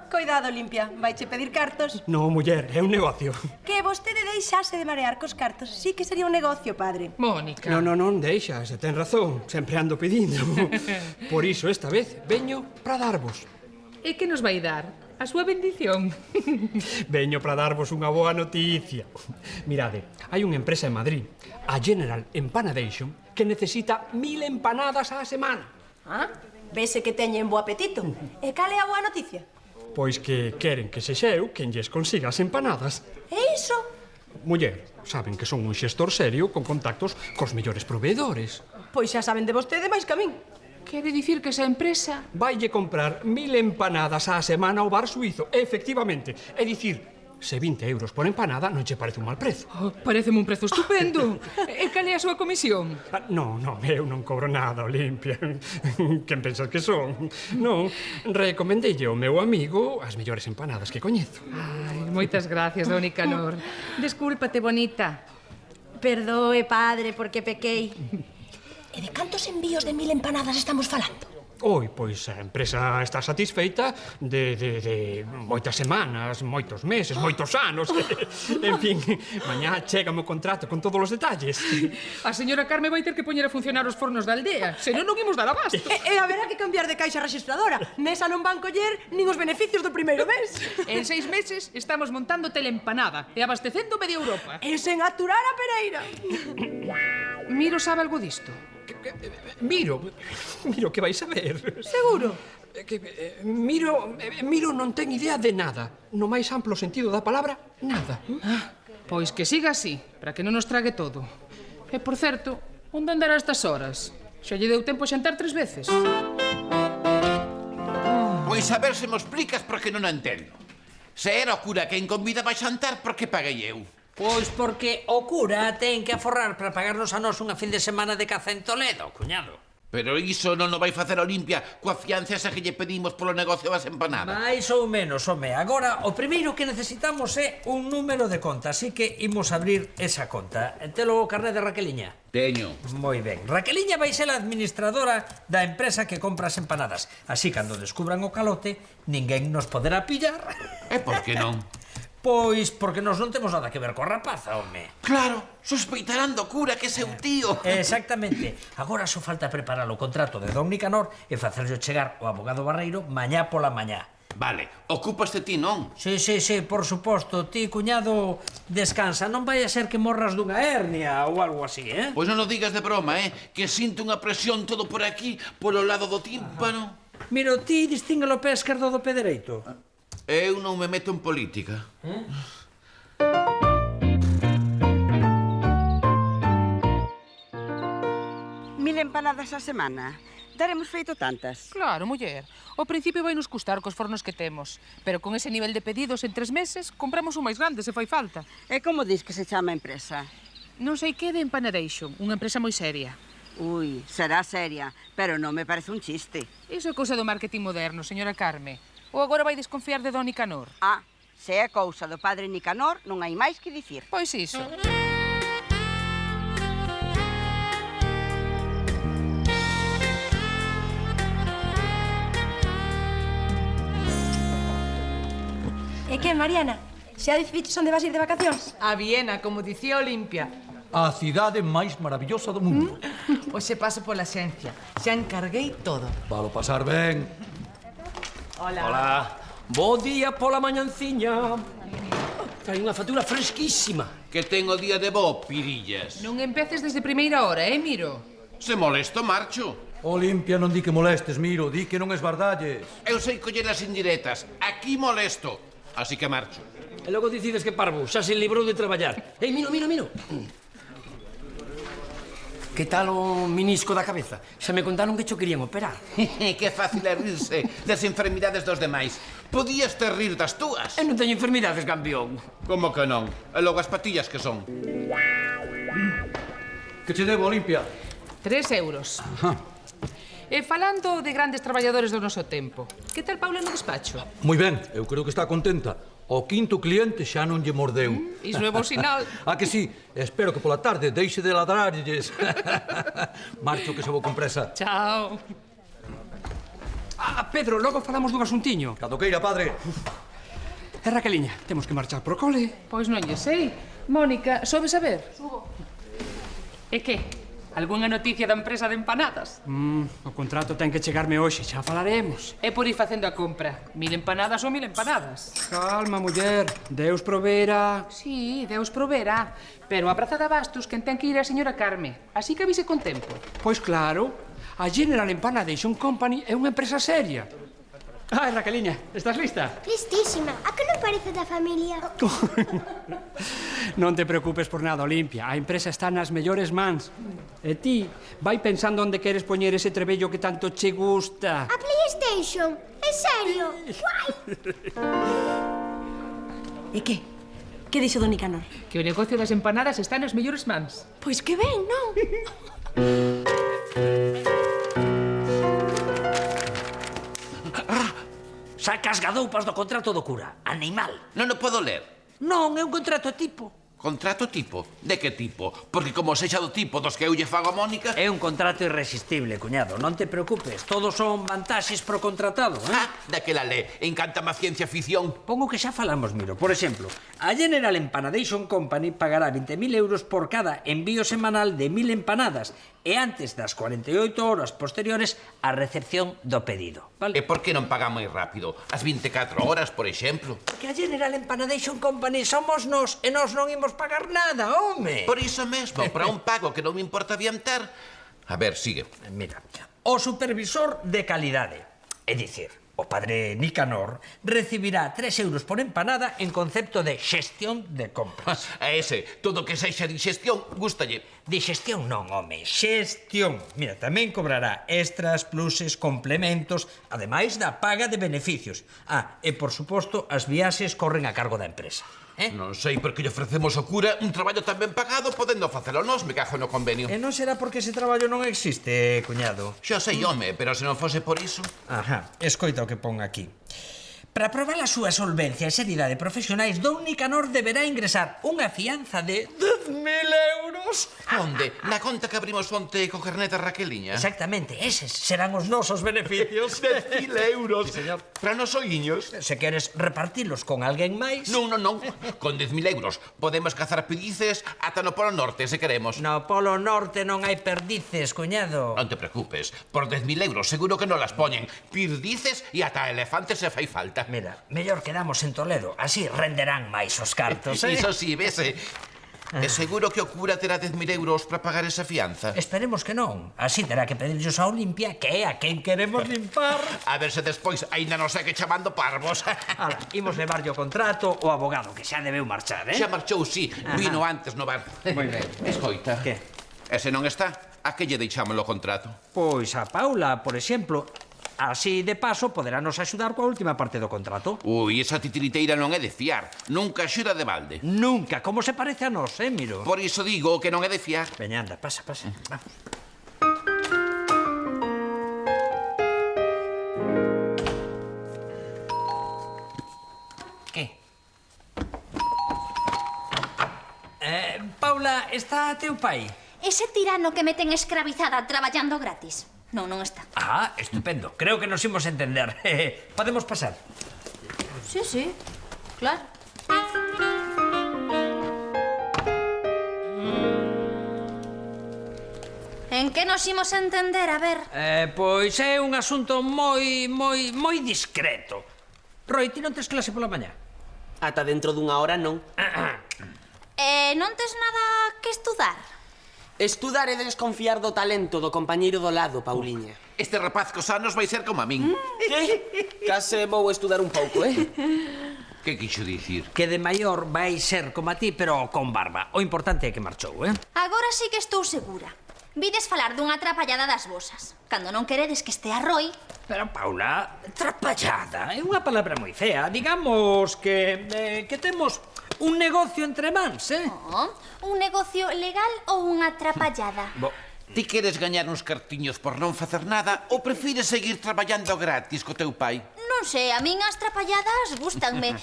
Coidado, Olimpia, vaiche pedir cartos. Non, muller, é un negocio. Que vostede deixase de marear cos cartos. Sí que sería un negocio, padre. Mónica. Non deixa, se ten razón. Sempre ando pedindo. Por iso, esta vez, veño para darvos. E que nos vai dar? A súa bendición. Veño para darvos unha boa noticia. Mirade, hai unha empresa en Madrid, a General Empanadation, que necesita 1000 empanadas á semana. Vese que teñen bo apetito. E cal é a boa noticia? Pois que queren que sexa eu quen lles consiga as empanadas. E iso? Muller, saben que son un xestor serio con contactos cos mellores proveedores. Pois xa saben de vostede máis que a min. Quere dicir que esa empresa... Vaille comprar 1000 empanadas á semana ao bar suizo, efectivamente. É dicir, se 20 euros por empanada non che parece un mal prezo. Pareceme un prezo estupendo. E cal é a súa comisión? Non, eu non cobro nada, Olimpia. Quen pensas que son? Non, recomendeille ao meu amigo as mellores empanadas que coñezo. Ai, moitas gracias, don Nicanor. Descúlpate, bonita. Perdoe, padre, porque pequei. E de cantos envíos de 1000 empanadas estamos falando? Oi, pois a empresa está satisfeita de moitas semanas, moitos meses, moitos anos. En fin, mañá chega o contrato con todos os detalles. A señora Carme vai ter que poñer a funcionar os fornos da aldea, senón non imos dar abasto. E haberá que cambiar de caixa registradora. Nesa non van coller nin os beneficios do primeiro mes. En 6 meses estamos montando teleempanada e abastecendo media Europa. E sen aturar a pereira. Miro sabe algo disto? Miro que vais a ver. Seguro? Miro non ten idea de nada. No máis amplo sentido da palabra, nada. Pois que siga así, para que non nos trague todo. E, por certo, onde andará estas horas? Xa lle deu tempo a xantar 3 veces. Pois a ver se me explicas porque non o entendo. Se era o cura quen convidaba a xantar, por que paguei eu? Pois porque o cura ten que aforrar para pagarnos a nós unha fin de semana de caza en Toledo, cuñado. Pero iso non o vai facer Olimpia coa fianza esa que lle pedimos polo negocio das empanadas. Mais ou menos, home. Agora, o primeiro que necesitamos é un número de conta, así que imos abrir esa conta. Telo o carné de Raqueliña? Teño. Moi ben. Raqueliña vai ser a administradora da empresa que compra as empanadas. Así, cando descubran o calote, ninguén nos poderá pillar. E por que non? Pois porque nós non temos nada que ver coa rapaza, home. Claro, sospeitarán do cura que é seu tío. Exactamente. Agora só falta preparar o contrato de Don Nicanor e facerlle chegar o abogado Barreiro mañá pola mañá. Vale, ocupaste ti, non? Sí, por suposto. Ti, cuñado, descansa. Non vai a ser que morras dunha hernia ou algo así, eh? Pois non o digas de broma, que sinto unha presión todo por aquí, polo lado do tímpano. Mira, ti distingue o pé esquerdo do pé dereito. Eu non me meto en política. 1000 empanadas a semana. Daremos feito tantas. Claro, muller. O principio vai nos custar cos fornos que temos. Pero con ese nivel de pedidos en 3 meses, compramos un máis grande se fai falta. E como dis que se chama a empresa? Non sei que de Empanadation, unha empresa moi seria. Ui, será seria, pero non me parece un chiste. Iso é cousa do marketing moderno, señora Carme. Ou agora vai desconfiar de Don Nicanor? Ah, se é cousa do padre Nicanor, non hai máis que dicir. Pois iso. E que, Mariana? Xa decidiches onde vas ir de vacacións? A Viena, como dicía Olimpia. A cidade máis maravillosa do mundo. Hoxe paso pola xencia. Xa encarguei todo. Valo pasar ben. Hola. Bo día pola mañanciña. Hai unha factura fresquísima. Que ten o día de bo, pirillas. Non empeces desde primeira hora, Miro? Se molesto, marcho. Olimpia, non di que molestes, Miro. Di que non esbardalles. Eu sei coller as indirectas. Aquí molesto. Así que marcho. E logo decides que parvo, xa se librou de traballar. Ei, Miro. Que tal o minisco da cabeza? Xa me contaron que cho querían operar. Que fácil é rirse das enfermidades dos demais. Podías te rir das túas. Eu non teño enfermidades, campeón. Como que non? E logo as patillas que son? Que che debo, Olimpia? 3 euros. E falando de grandes traballadores do noso tempo, que tal Paula no despacho? Moi ben, eu creo que está contenta. O quinto cliente xa non lle mordeu. Iso é bo sinal. Ah, que sí? Espero que pola tarde deixe de ladrarlles. Marcho que se vou con presa. Chao. Pedro, logo falamos dun asuntiño. Cando queira, padre. E Raqueliña, temos que marchar pro cole. Pois non lle sei. Mónica, sobes a ver? Subo. E que? Algúnha noticia da empresa de empanadas? O contrato ten que chegarme hoxe, xa falaremos. É por ir facendo a compra. 1000 empanadas ou 1000 empanadas. Calma, muller. Deus proveerá. Sí, Deus proveerá. Pero a praza de abastos quen ten que ir é a señora Carme. Así que avise con tempo. Pois claro. A General Empanadation Company é unha empresa seria. Ai, Raqueliña, estás lista? Listísima. A que non parece da familia? Non te preocupes por nada, Olimpia. A empresa está nas mellores mans. E ti, vai pensando onde queres poñer ese trebello que tanto che gusta. A PlayStation? En serio? Guai! E que? Que dixo Don Nicanor? Que o negocio das empanadas está nas mellores mans. Pois que ben, non? Sacas gadoupas do contrato do cura. Animal. Non o podo ler. Non, é un contrato tipo. Contrato tipo? De que tipo? Porque como sexa do tipo dos que eu lle fago a Mónica... É un contrato irresistible, cuñado. Non te preocupes. Todos son vantaxes pro contratado, eh? Ah, daquela lé. Encántame a ciencia ficción. Pongo que xa falamos, Miro. Por exemplo, a General Empanadation Company pagará 20.000 euros por cada envío semanal de 1.000 empanadas e antes das 48 horas posteriores a recepción do pedido. Vale? E por que non paga moi rápido? As 24 horas, por exemplo. Que a General Empanadation Company somos nós e nós non imos pagar nada, home. Por iso mesmo, para un pago que non me importa adiantar... A ver, sigue. Mira, o supervisor de calidade, é dicir, o padre Nicanor, recibirá 3 euros por empanada en concepto de xestión de compras. A ese, todo que sexa dixestión, gústalle. Dixestión non, home, xestión. Mira, tamén cobrará extras, pluses, complementos, ademais da paga de beneficios. Ah, e por suposto, as viaxes corren a cargo da empresa. Non sei por que lle ofrecemos ao cura un traballo tan ben pagado podendo facelo nós, me cajo no convenio. E non será porque ese traballo non existe, cuñado? Xa sei, home, pero se non fose por iso... Ajá, escoita o que pon aquí. Para probar a súa solvencia e seriedade profesionais, Don Nicanor deberá ingresar unha fianza de 10.000 euros. Onde? Na conta que abrimos onte co carnet da Raqueliña? Exactamente, eses serán os nosos beneficios. 10.000 euros. Sí, señor. Para nos oiños. Se queres repartilos con alguén máis... Non. Con 10.000 euros podemos cazar perdices ata no Polo Norte, se queremos. No Polo Norte non hai perdices, cuñado. Non te preocupes. Por 10.000 euros seguro que non las poñen. Perdices e ata elefantes se fai falta. Mira, mellor quedamos en Toledo. Así renderán máis os cartos, eh? Iso sí, vese. É seguro que o cura terá 10.000 euros para pagar esa fianza? Esperemos que non. Así terá que pedirllos a Olimpia, que é a quen queremos limpar. A ver se despois aínda non sei que chamando parvos. Ala, imos levarlle o contrato o abogado, que xa debeu marchar, eh? Xa marchou, sí. Vino antes no bar. Moi ben. Escoita. Que? E se non está, a que lle deixamos o contrato? Pois a Paula, por exemplo. Así, de paso, poderános axudar coa última parte do contrato. Ui, esa titiriteira non é de fiar. Nunca axuda de balde. Nunca, como se parece a nós, Miro? Por iso digo que non é de fiar. Veña, anda, pasa. Vamos. Que? Paula, está teu pai? Ese tirano que me ten escravizada traballando gratis. Non está. Ah, estupendo. Creo que nos imos entender. Podemos pasar. Sí, claro. En que nos imos entender, a ver? Pois é un asunto moi discreto. Roi, ti non tes clase pola mañá? Ata dentro dunha hora non. Non tes nada que estudar? Estudar é desconfiar do talento do compañeiro do lado, Pauliña. Este rapaz cos anos vai ser como a min. Que? Case vou estudar un pouco, eh? Que quixo dicir? Que de maior vai ser como a ti, pero con barba. O importante é que marchou, eh? Agora sí que estou segura. Vides falar dunha trapallada das vosas. Cando non queredes que estea Roy... Pero, Paula, trapallada é unha palabra moi fea. Digamos que temos un negocio entre mans, eh? Un negocio legal ou unha trapallada? Ti queres gañar uns cartiños por non facer nada ou prefires seguir traballando gratis co teu pai? Non sei, a min as trapalladas gustanme.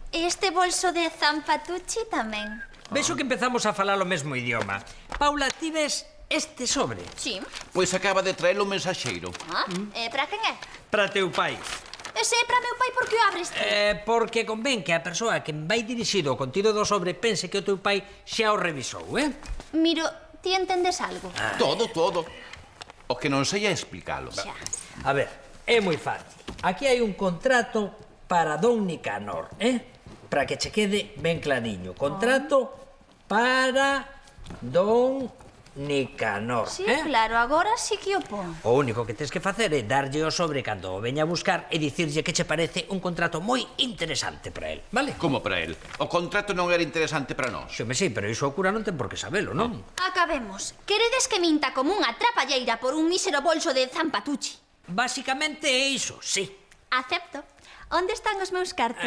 Este bolso de Zampatucci tamén. Vexo que empezamos a falar o mesmo idioma. Paula, ti ves este sobre? Sí. Pois acaba de traer un mensaxeiro. Para quen é? Para teu pai. Ese é para meu pai, por que o abres ti? Porque convén que a persoa que vai dirixido o contido do sobre pense que o teu pai xa o revisou, eh? Miro, ti entendes algo? Todo. O que non sei é explicalo. A ver, é moi fácil. Aquí hai un contrato para Don Nicanor, para que che quede ben clariño. Contrato para Don Nicanor. Sí, claro, agora sí que o pon. O único que tens que facer é darlle o sobre cando o veña a buscar e dicirlle que che parece un contrato moi interesante para el, vale? Como para el? O contrato non era interesante para nós. Sí, pero iso o cura non ten por que sabelo, non? Acabemos. Queredes que minta como unha trapalleira por un mísero bolso de Zampatucci? Básicamente é iso, sí. Acepto. Onde están os meus cartos?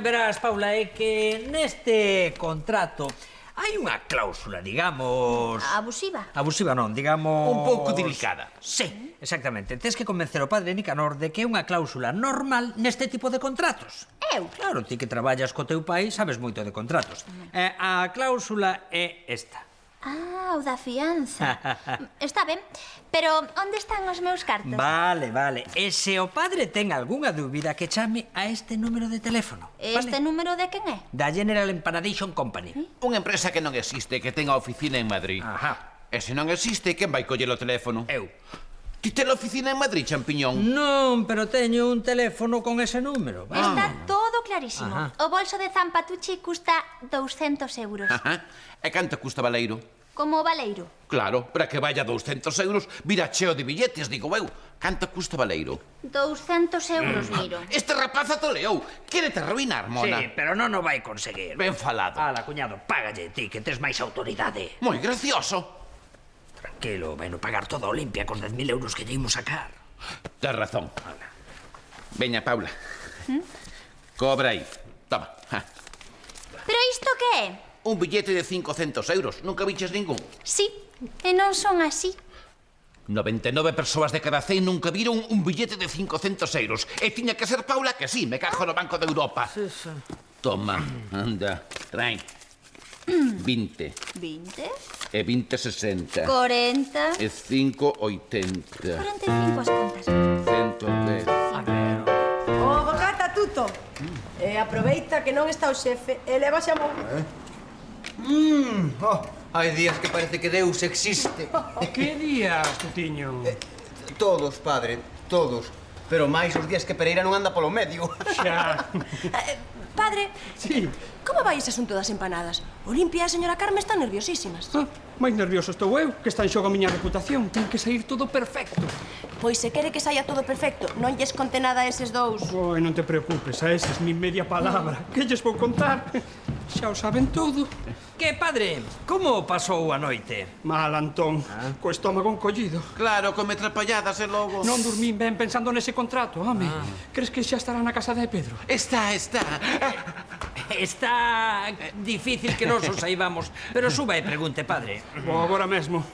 Verás, Paula, é que neste contrato hai unha cláusula, digamos... Abusiva? Abusiva non, digamos... Un pouco delicada. Sí, exactamente. Tens que convencer o padre Nicanor de que é unha cláusula normal neste tipo de contratos. Eu? Claro, ti que traballas co teu pai sabes moito de contratos. A cláusula é esta. Ah, o da fianza. Está ben, pero onde están os meus cartos? Vale. E se o padre ten algunha dúbida que chame a este número de teléfono. Este número de quen é? Da General Empanadation Company. Unha empresa que non existe, que ten a oficina en Madrid. Ajá. E se non existe, quen vai coller o teléfono? Eu. Ti ten a oficina en Madrid, champiñón? Non, pero teño un teléfono con ese número. Está todo clarísimo. Ajá. O bolso de Zampatucci custa 200 euros. Ajá. E canto custa Baleiro? Como o Baleiro. Claro, para que vaya 200 euros, vira cheo de billetes, digo eu. Canto custa Baleiro? 200 euros, miro. Este rapaz atoleou. Quérete arruinar, mona. Sí, pero non o vai conseguir. Ben falado. Ala, cuñado, págalle ti, que tes máis autoridade. Moi gracioso. Tranquilo, vai no pagar toda a Olimpia cos 10.000 euros que lle imos sacar. Tens razón. Veña, Paula. Cobra aí. Toma. Pero isto que é? Un billete de 500 euros. Nunca viches ningún? Sí, e non son así. 99 persoas de cada 100 nunca viron un billete de 500 euros. E tiña que ser Paula que sí, me cajo no Banco de Europa. Sí, sí. Toma, anda, traen. 20. 20? E 20, 60. 40. E 5, 80. 45 as contas. 110. O bocata tuto. E aproveita que non está o xefe e leva xa mou. Hai días que parece que Deus existe. Que días, Tutiño? Todos, padre, todos. Pero máis os días que Pereira non anda polo medio. Xa. Padre, Sí. como vai ese asunto das empanadas? Olimpia e a señora Carme están nerviosísimas. Máis nervioso estou eu, que está en xogo a miña reputación. Ten que sair todo perfecto. Pois se quere que saia todo perfecto, non lles conte nada a eses dous. Oi, non te preocupes, a eses nin media palabra. Que lles vou contar? Xa o saben todo. Que, padre, como pasou a noite? Mal, Antón, co estómago encollido. Claro, come trapalladas e logo... Non dormín ben pensando nese contrato, home. Crees que xa estará na casa de Pedro? Está. Está difícil que nos o saibamos, pero suba e pregunte, padre. Vou agora mesmo.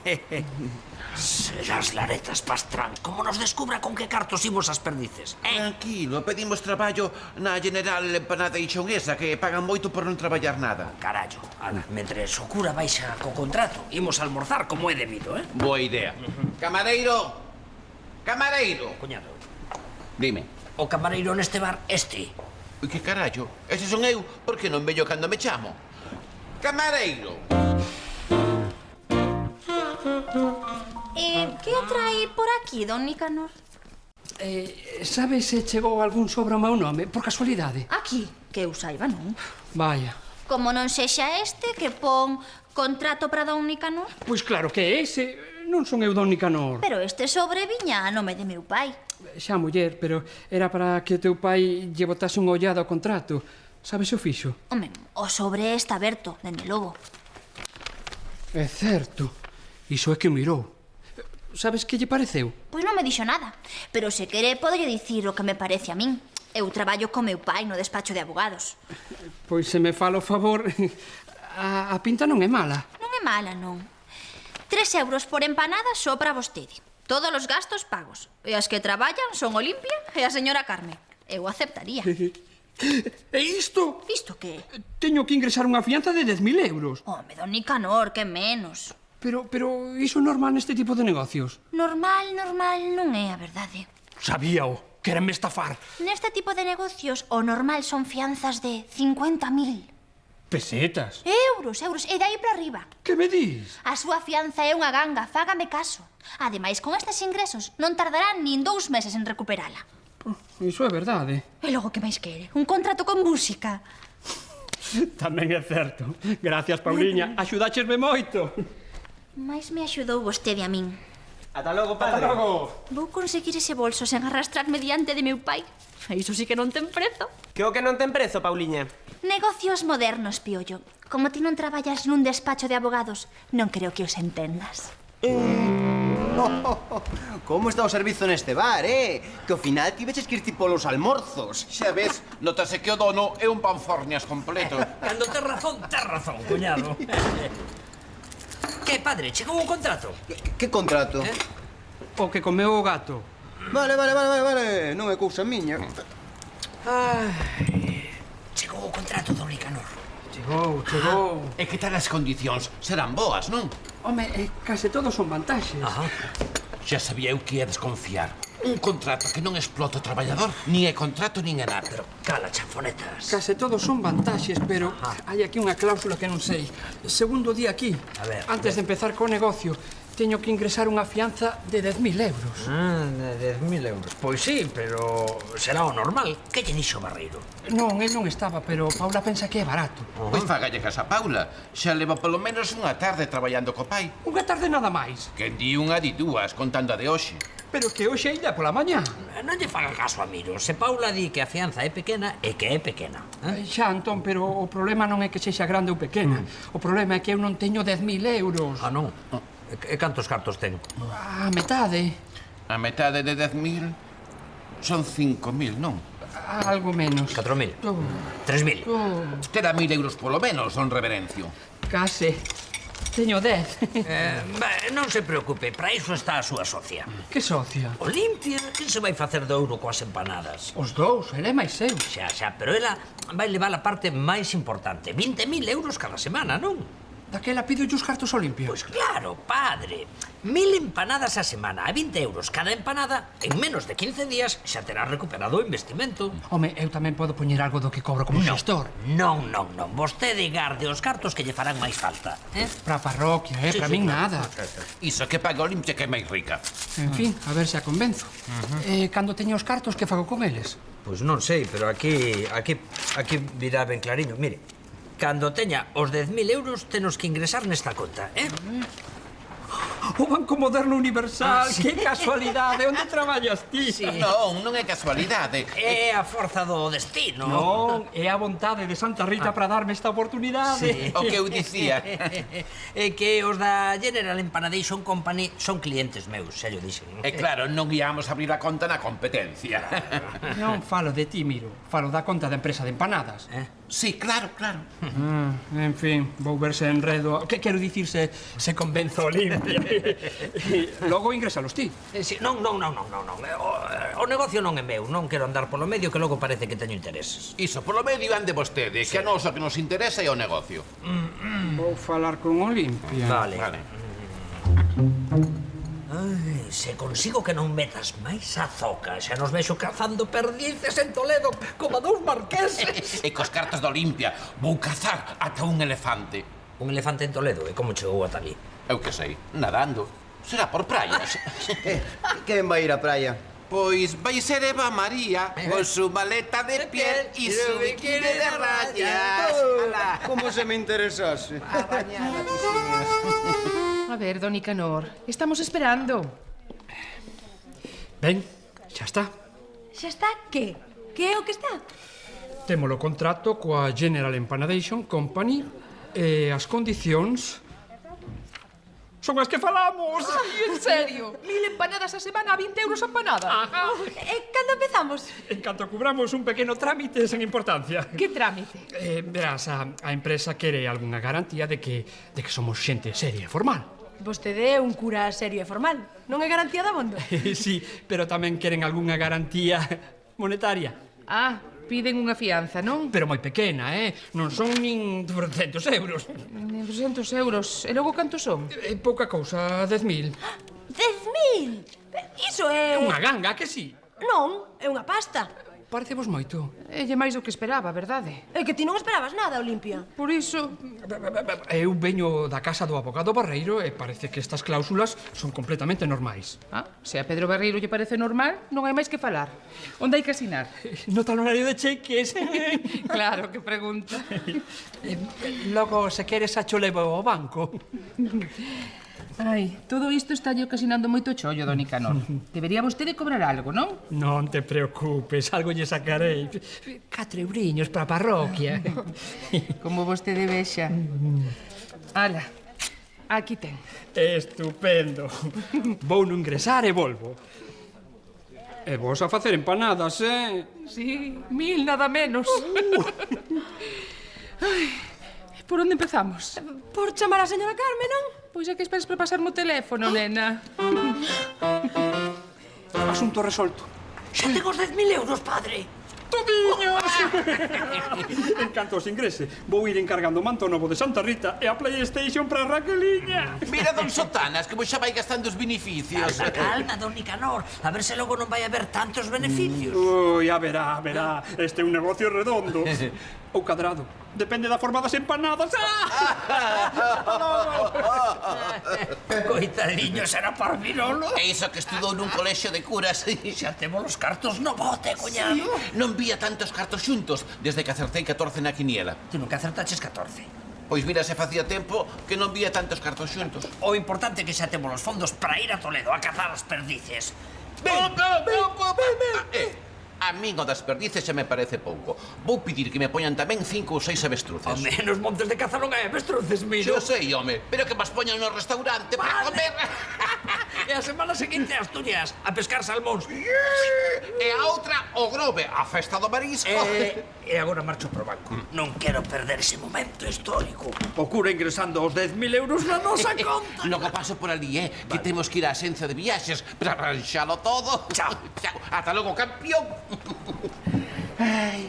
Serás laretas, Pastrán. Como nos descubra con que cartos imos as perdices. Tranquilo, pedimos traballo na General Empanadation esa, que pagan moito por non traballar nada. Carallo, ala, mentres o cura baixa co contrato, imos almorzar como é debido, eh? Boa idea. Camareiro! Camareiro! Cuñado. Dime. O camareiro neste bar, este. Ui, que carallo? Ese son eu, porque non vello cando me chamo. Camareiro! Que o trae por aquí, don Nicanor? Sabes se chegou algún sobre o meu nome, por casualidade? Aquí, que eu saiba, non? Vaya. Como non sexa este que pon contrato para don Nicanor? Pois claro que é ese. Non son eu don Nicanor. Pero este sobre viña a nome de meu pai. Xa, muller, pero era para que o teu pai lle botase unha ollada ao contrato. Sabes o fixo? Home, o sobre está aberto, dende logo. É certo. Iso é que o mirou. Sabes que lle pareceu? Pois non me dixo nada. Pero se quere, podolle dicir o que me parece a min. Eu traballo con meu pai no despacho de abogados. Pois se me fala o favor, a pinta non é mala. Non é mala, non. 3 euros por empanada só para vostede. Todos os gastos pagos. E as que traballan son Olimpia e a señora Carme. Eu aceptaría. E isto? Isto que? Teño que ingresar unha fianza de 10.000 euros. Home, don Nicanor, que menos. Pero iso é normal neste tipo de negocios? Normal non é a verdade. Sabíao, querenme estafar. Neste tipo de negocios, o normal son fianzas de 50.000. Pesetas? Euros, e dai para arriba. Que me dis? A súa fianza é unha ganga, fágame caso. Ademais, con estes ingresos, non tardarán nin 2 meses en recuperala. Iso é verdade. E logo que máis quere? Un contrato con música. Tamén é certo. Gracias, Pauliña. Axudáchesme moito. Mais me axudou vostede a min. Ata logo, padre. Ata logo. Vou conseguir ese bolso sen arrastrarme diante de meu pai. Iso sí que non ten prezo. Que o que non ten prezo, Pauliña? Negocios modernos, piollo. Como ti non traballas nun despacho de abogados, non creo que os entendas. Como está o servizo neste bar, Que ao final tiveches que ir tipo los almorzos. Xa ves, notase que o dono é un panfornias completo. Cando tes razón, cuñado. Que, padre, chegou o contrato? Que contrato? O que comeu o gato. Vale, non é cousa miña. Chegou o contrato, don Nicanor. Chegou. E que tal as condicións? Serán boas, non? Home, case todos son vantaxes. Xa sabía eu que ia desconfiar. Un contrato que non explota o traballador, nin é contrato nin é nada. Pero cala, chanfonetas. Case todos son vantaxes, pero hai aquí unha cláusula que non sei. Segundo día aquí, antes de empezar co negocio, teño que ingresar unha fianza de 10.000 euros. De 10.000 euros. Pois sí, pero será o normal. Que lle dixo o Barreiro? Non, el non estaba, pero Paula pensa que é barato. Pois fagalle casa a Paula. Xa leva polo menos unha tarde traballando co pai. Unha tarde nada máis. Que di unha di dúas, contando a de hoxe. Pero que hoxe ainda pola mañá. Non lle faga caso a Miro. Se Paula di que a fianza é pequena, é que é pequena. Xa, Antón, pero o problema non é que sexa grande ou pequena. O problema é que eu non teño 10.000 euros. Ah, non? E cantos cartos ten? A metade. A metade de 10.000 son 5.000, non? Algo menos. 4.000? 3.000? Terá 1.000 euros polo menos, son reverencio. Case. Teño 10. Non se preocupe, para iso está a súa socia. Que socia? Olimpia, que se vai facer de ouro coas empanadas? Os dous, ela é máis eu. Xa, pero ela vai levar a parte máis importante. 20.000 euros cada semana, non? Daquela pido os cartos Olimpia. Pois claro, padre. 1.000 empanadas a semana a 20 euros cada empanada, en menos de 15 días xa terá recuperado o investimento. Home, eu tamén podo poñer algo do que cobro como xestor. Non. Vostede garde os cartos que lle farán máis falta. Para a parroquia, para min nada. Iso que paga Olimpia que é máis rica. En fin, a ver se a convenzo. Cando teño os cartos, que fago con eles? Pois non sei, pero aquí virá ben clariño. Mire, cando teña os 10.000 euros, tenos que ingresar nesta conta, O Banco Moderno Universal, que casualidade, onde traballas ti? Non é casualidade. É a forza do destino. Non, é a vontade de Santa Rita para darme esta oportunidade. O que eu dicía. É que os da General Empanadation Company son clientes meus, xa yo dixen. E claro, non íamos abrir a conta na competencia. Non falo de ti, Miro. Falo da conta da empresa de empanadas. Sí, claro. En fin, vou verse enredo. Que quero dicirse se convenzo Olimpia? Logo ingresalos ti. Non. O negocio non é meu. Non quero andar polo medio que logo parece que teño intereses. Iso, polo medio ande vostede, que a nós o que nos interesa é o negocio. Vou falar con Olimpia. Vale. Ai, se consigo que non metas máis a zoca, xa nos vexo cazando perdices en Toledo como a dous marqueses. E cos cartos de Olimpia vou cazar ata un elefante. Un elefante en Toledo? E como chegou ata ali? Eu que sei, nadando. Será por praias. Quen vai ir á praia? Pois vai ser Eva María con su maleta de piel y su bikini de rayas. Como se me interesase. A ver, don Nicanor, estamos esperando. Ben, xa está. Xa está? Que? Que é o que está? Témolo contrato coa General Empanadation Company e as condicións son as que falamos. Ai, en serio? 1.000 empanadas a semana a 20 euros a empanada? E cando empezamos? En canto cobramos un pequeno trámite sen importancia. Que trámite? Verás, a empresa quere algunha garantía de que somos xente seria e formal. Vostede é un cura serio e formal. Non é garantía da bondo? Sí, pero tamén queren algunha garantía monetaria. Piden unha fianza, non? Pero moi pequena, Non son nin 200 euros. 200 euros. E logo cantos son? Pouca cousa, 10.000. 10.000? Iso é... Unha ganga, que sí? Non, é unha pasta. Parecevos moito. É máis do que esperaba, verdade? É que ti non esperabas nada, Olimpia. Por iso... Eu veño da casa do abogado Barreiro e parece que estas cláusulas son completamente normais. Se a Pedro Barreiro lle parece normal, non hai máis que falar. Onde hai que asinar? No talonario de cheques. Claro, que pregunta. Logo, se queres, xa cho levo ao banco. Ai, todo isto está lle ocasionando moito chollo, don Nicanor. Debería vostede cobrar algo, non? Non te preocupes, algo lle sacarei. 4 euriños para a parroquia. Como vostede vexa. Ala, Aquí ten. Estupendo. Vou no ingresar e volvo. E vos a facer empanadas, Sí, 1000 nada menos. Ai, por onde empezamos? Por chamar a señora Carmen, non? Pois é que esperes para pasarme o teléfono, nena. Asunto resolto. Xa tengo os 10.000 euros, padre. Todiños! En canto os ingrese, vou ir encargando o manto novo de Santa Rita e a PlayStation para Raqueliña. Mira, don Sotanas, como xa vai gastando os beneficios. Calma, don Nicanor. A ver se logo non vai haber tantos beneficios. Ui, a verá. Este é un negocio redondo. Ou cadrado. Depende da forma das empanadas. Coitadiño, será parvirolo. E iso que estudou nun colexio de curas. Xa temos os cartos no bote, cuñado. Non vía tantos cartos xuntos desde que acertei 14 na quiniela. Ti nunca acertaches 14. Pois mira, se facía tempo que non vía tantos cartos xuntos. O importante é que xa temos os fondos para ir a Toledo a cazar as perdices. A min o das perdices xa me parece pouco. Vou pedir que me poñan tamén 5 ou 6 avestruces. Home, nos montes de caza non hai avestruces, miro. Xo sei, home, pero que mas poñan no restaurante para comer. E a semana seguinte as Tuñas a pescar salmóns. E a outra, o Grove, a festa do marisco. E agora marcho pro banco. Non quero perder ese momento histórico. O cura ingresando os 10.000 euros na nosa conta. Logo paso por ali, que temos que ir á axencia de viaxes para arranxalo todo. Chao. Ata logo, campeón. Ai,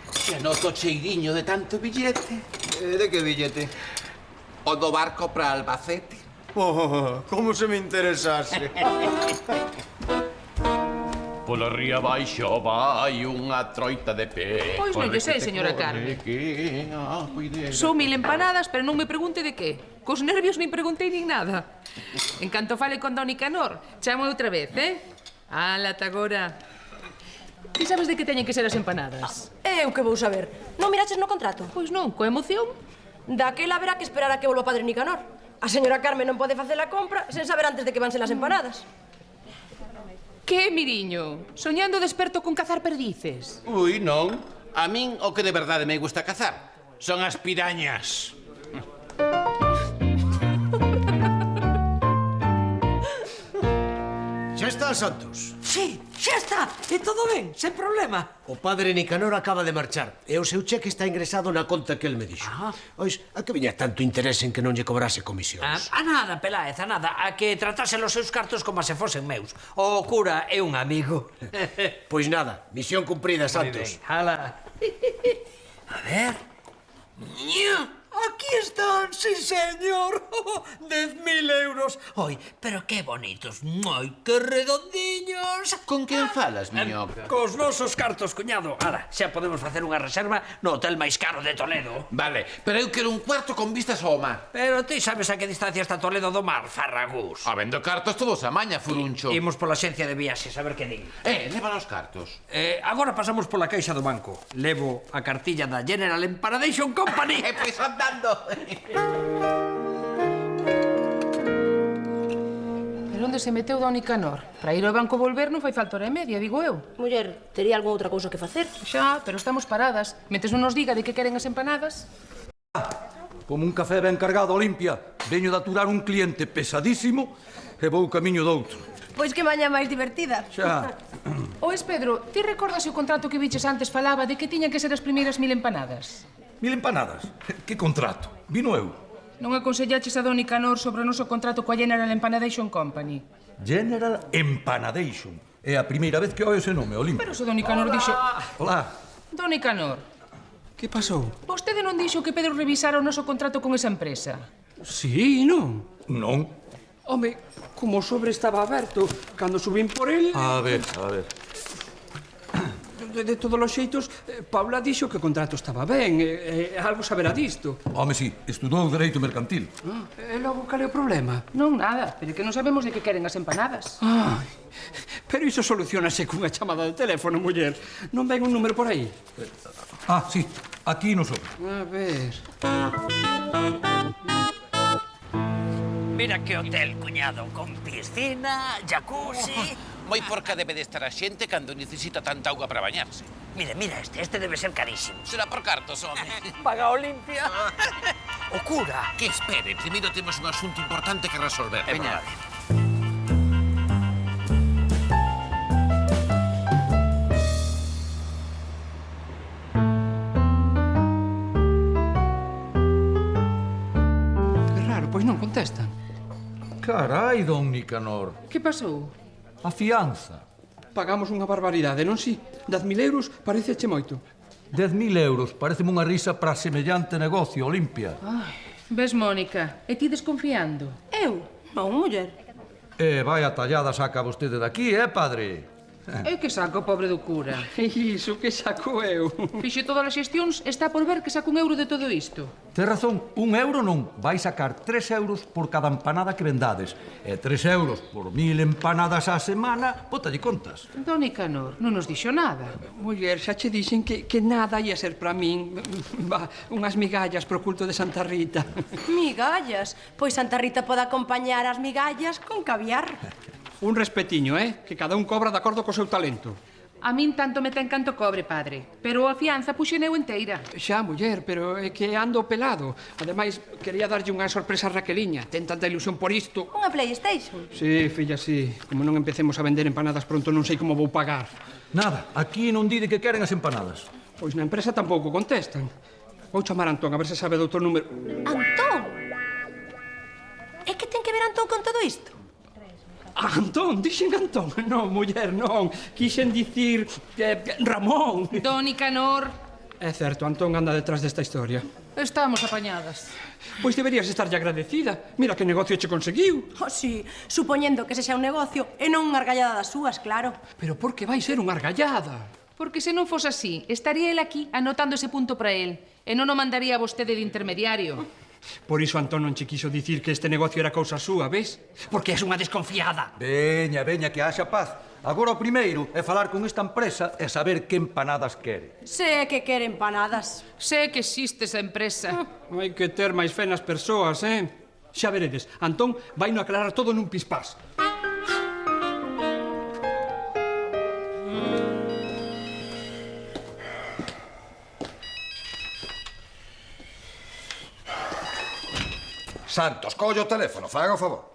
que noto cheiriño de tanto billete. De que billete? O do barco para Albacete. Oh, como se me interesase. Pola ría baixo vai unha troita de pé. Pois non lle sei, señora Carmen. Sou 1000 empanadas, pero non me pregunte de que. Cos nervios nin preguntei nin nada. En canto fale con don Nicanor, chamo outra vez, Ala, agora. Ti sabes de que teñen que ser as empanadas? Eu que vou saber. Non miraches no contrato? Pois non, coa emoción. Daquela haberá que esperar a que volva o padre Nicanor. A señora Carmen non pode facer a compra sen saber antes de que van ser as empanadas. Que, miriño? Soñando desperto con cazar perdices? Ui, non. A min o que de verdade me gusta cazar son as pirañas. Xa está, Santos? Sí, xa está. E todo ben, sen problema. O padre Nicanor acaba de marchar e o seu cheque está ingresado na conta que el me dixo. Ois, a que viña tanto interese en que non lle cobrase comisións? A nada, Peláez, a nada. A que tratase os seus cartos como se fosen meus. O cura é un amigo. Pois nada, misión cumprida, Santos. Hala. A ver. Aquí están, sí, señor. 10.000 euros. Oi, pero que bonitos. Ai, que redondiños. Con quen falas, miñoca? Cos nosos cartos, cuñado. Ala, xa podemos facer unha reserva no hotel máis caro de Toledo. Vale, pero eu quero un cuarto con vistas ao mar. Pero ti sabes a que distancia está Toledo do mar, Farragús. Habendo cartos todos a maña, furuncho. Imos pola xencia de viaxes, a ver que din. Leva os cartos. Agora pasamos pola caixa do banco. Levo a cartilla da General Empanadation Company. Pois andando. Pero onde se meteu don Nicanor? Para ir ao banco volver non fai falta hora e media, digo eu. Muller, tería algunha outra cousa que facer? Xa, pero estamos paradas. Mentes non nos diga de que queren as empanadas. Como un café ben cargado, Olimpia. Veño de aturar un cliente pesadísimo e vou camiño doutro. Pois que maña máis divertida. Xa. Oes, Pedro, ti recordas o contrato que viches antes falaba de que tiñan que ser as primeiras 1000 empanadas? 1000 empanadas? Que contrato? Vino eu. Non aconsellaches a don Nicanor sobre o noso contrato coa General Empanadation Company? General Empanadation. É a primeira vez que oio ese nome, Olimpia. Pero se don Nicanor dixo... Hola. Don Nicanor. Que pasou? Vostede non dixo que Pedro revisara o noso contrato con esa empresa? Sí, non? Non. Home, como o sobre estaba aberto, cando subín por el... A ver. De todos os xeitos, Paula dixo que o contrato estaba ben, algo saberá disto. Home, sí, estudou Dereito Mercantil. E logo, cal é o problema? Non, nada, pero que non sabemos de que queren as empanadas. Ai, pero iso solucionase cunha chamada de teléfono, muller. Non ven un número por aí? Sí, aquí no sobre. A ver... Mira que hotel, cuñado, con piscina, jacuzzi... Moi porca debe de estar a xente cando necesita tanta auga para bañarse. Mira este debe ser carísimo. Será por cartos, home. Paga Olimpia. O cura. Que espere, primeiro temos un asunto importante que resolver. Veña. Que raro, pois non contestan. Carai, don Nicanor. Que pasou? A fianza. Pagamos unha barbaridade, non si? 10.000 euros pareceche moito. 10.000 euros, pareceme unha risa para semellante negocio, Olimpia. Ai, ves, Mónica, e ti desconfiando? Eu? Non, muller. Vai a tallada saca vostede daqui, padre? E que saco, pobre do cura? Iso, que saco eu? Fixe todas as xestións, está por ver que saco 1 euro de todo isto. Tes razón, 1 euro non. Vai sacar 3 euros por cada empanada que vendades. E 3 euros por 1000 empanadas á semana, bótalle contas. Don Nicanor, non nos dixo nada. Muller, xa che dixen que nada ia ser para min. Unhas migallas pro culto de Santa Rita. Migallas? Pois Santa Rita pode acompañar as migallas con caviar. Un respetiño, que cada un cobra de acordo co seu talento. A min tanto me ten canto cobre, padre. Pero a fianza puxen eu inteira. Xa, muller, pero é que ando pelado. Ademais, quería darlle unha sorpresa a Raqueliña. Ten tanta ilusión por isto. Unha PlayStation? Sí, filla, sí. Como non empecemos a vender empanadas pronto, non sei como vou pagar. Nada, aquí non di de que queren as empanadas. Pois na empresa tampouco contestan. Vou chamar a Antón, a ver se sabe do outro número. Antón? É que ten que ver Antón con todo isto? Antón, dixen Antón. Non, muller, non. Quixen dicir Ramón. Don Nicanor. É certo, Antón anda detrás desta historia. Estamos apañadas. Pois deberías estarlle agradecida. Mira que negocio che conseguiu. Oh, sí, supoñendo que se xa un negocio e non unha argallada das súas, claro. Pero por que vai ser unha argallada? Porque se non fose así, estaría el aquí anotando ese punto para el e non o mandaría a vostede de intermediario. Por iso Antón non che quiso dicir que este negocio era cousa súa, ves? Porque és unha desconfiada. Veña, que haxa paz. Agora o primeiro é falar con esta empresa e saber que empanadas quere. Sé que quere empanadas. Sé que existe esa empresa. Hai que ter máis fe nas persoas, Xa veredes, Antón vai no aclarar todo nun pispás. Santos, colle o teléfono, faga o favor.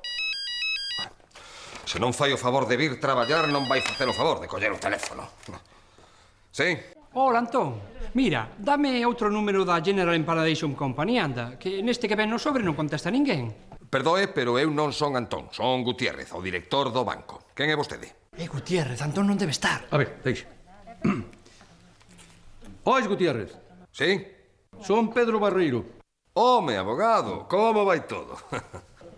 Se non fai o favor de vir traballar, non vai facer o favor de coller o teléfono. Sí? Hola, Antón. Mira, dame outro número da General Empanadation Company, anda, que neste que ven no sobre non contesta ninguén. Perdoe, pero eu non son Antón, son Gutiérrez, o director do banco. Quen é vostede? Gutiérrez, Antón non debe estar. A ver, deixa. Ois, Gutiérrez. Sí? Son Pedro Barreiro. Home, abogado, como vai todo?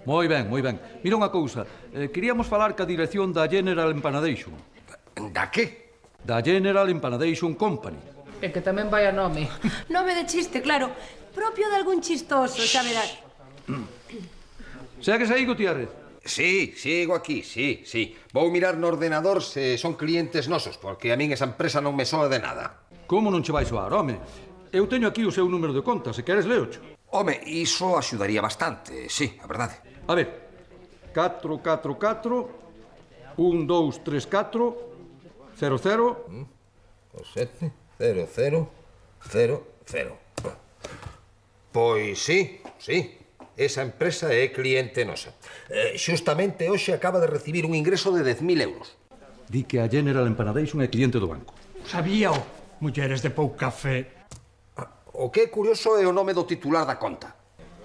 Moi ben, moi ben. Mira unha cousa, queríamos falar ca dirección da General Empanadation. Da que? Da General Empanadation Company. E que tamén vai a nome. Nome de chiste, claro. Propio de algún chistoso, xa verás. Segues aí, Gutiérrez? Sí, sigo aquí, sí. Vou mirar no ordenador se son clientes nosos, porque a min esa empresa non me soa de nada. Como non che vai soar, home? Eu teño aquí o seu número de conta, se queres leocho. Home, iso axudaría bastante, sí, a verdade. A ver, 444 1234 00 7 00 00. Pois sí. Esa empresa é cliente nosa. Xustamente hoxe acaba de recibir un ingreso de 10.000 euros. Di que a General Empanadation é cliente do banco. Sabíao, mulleres de pouca fe. O que é curioso é o nome do titular da conta.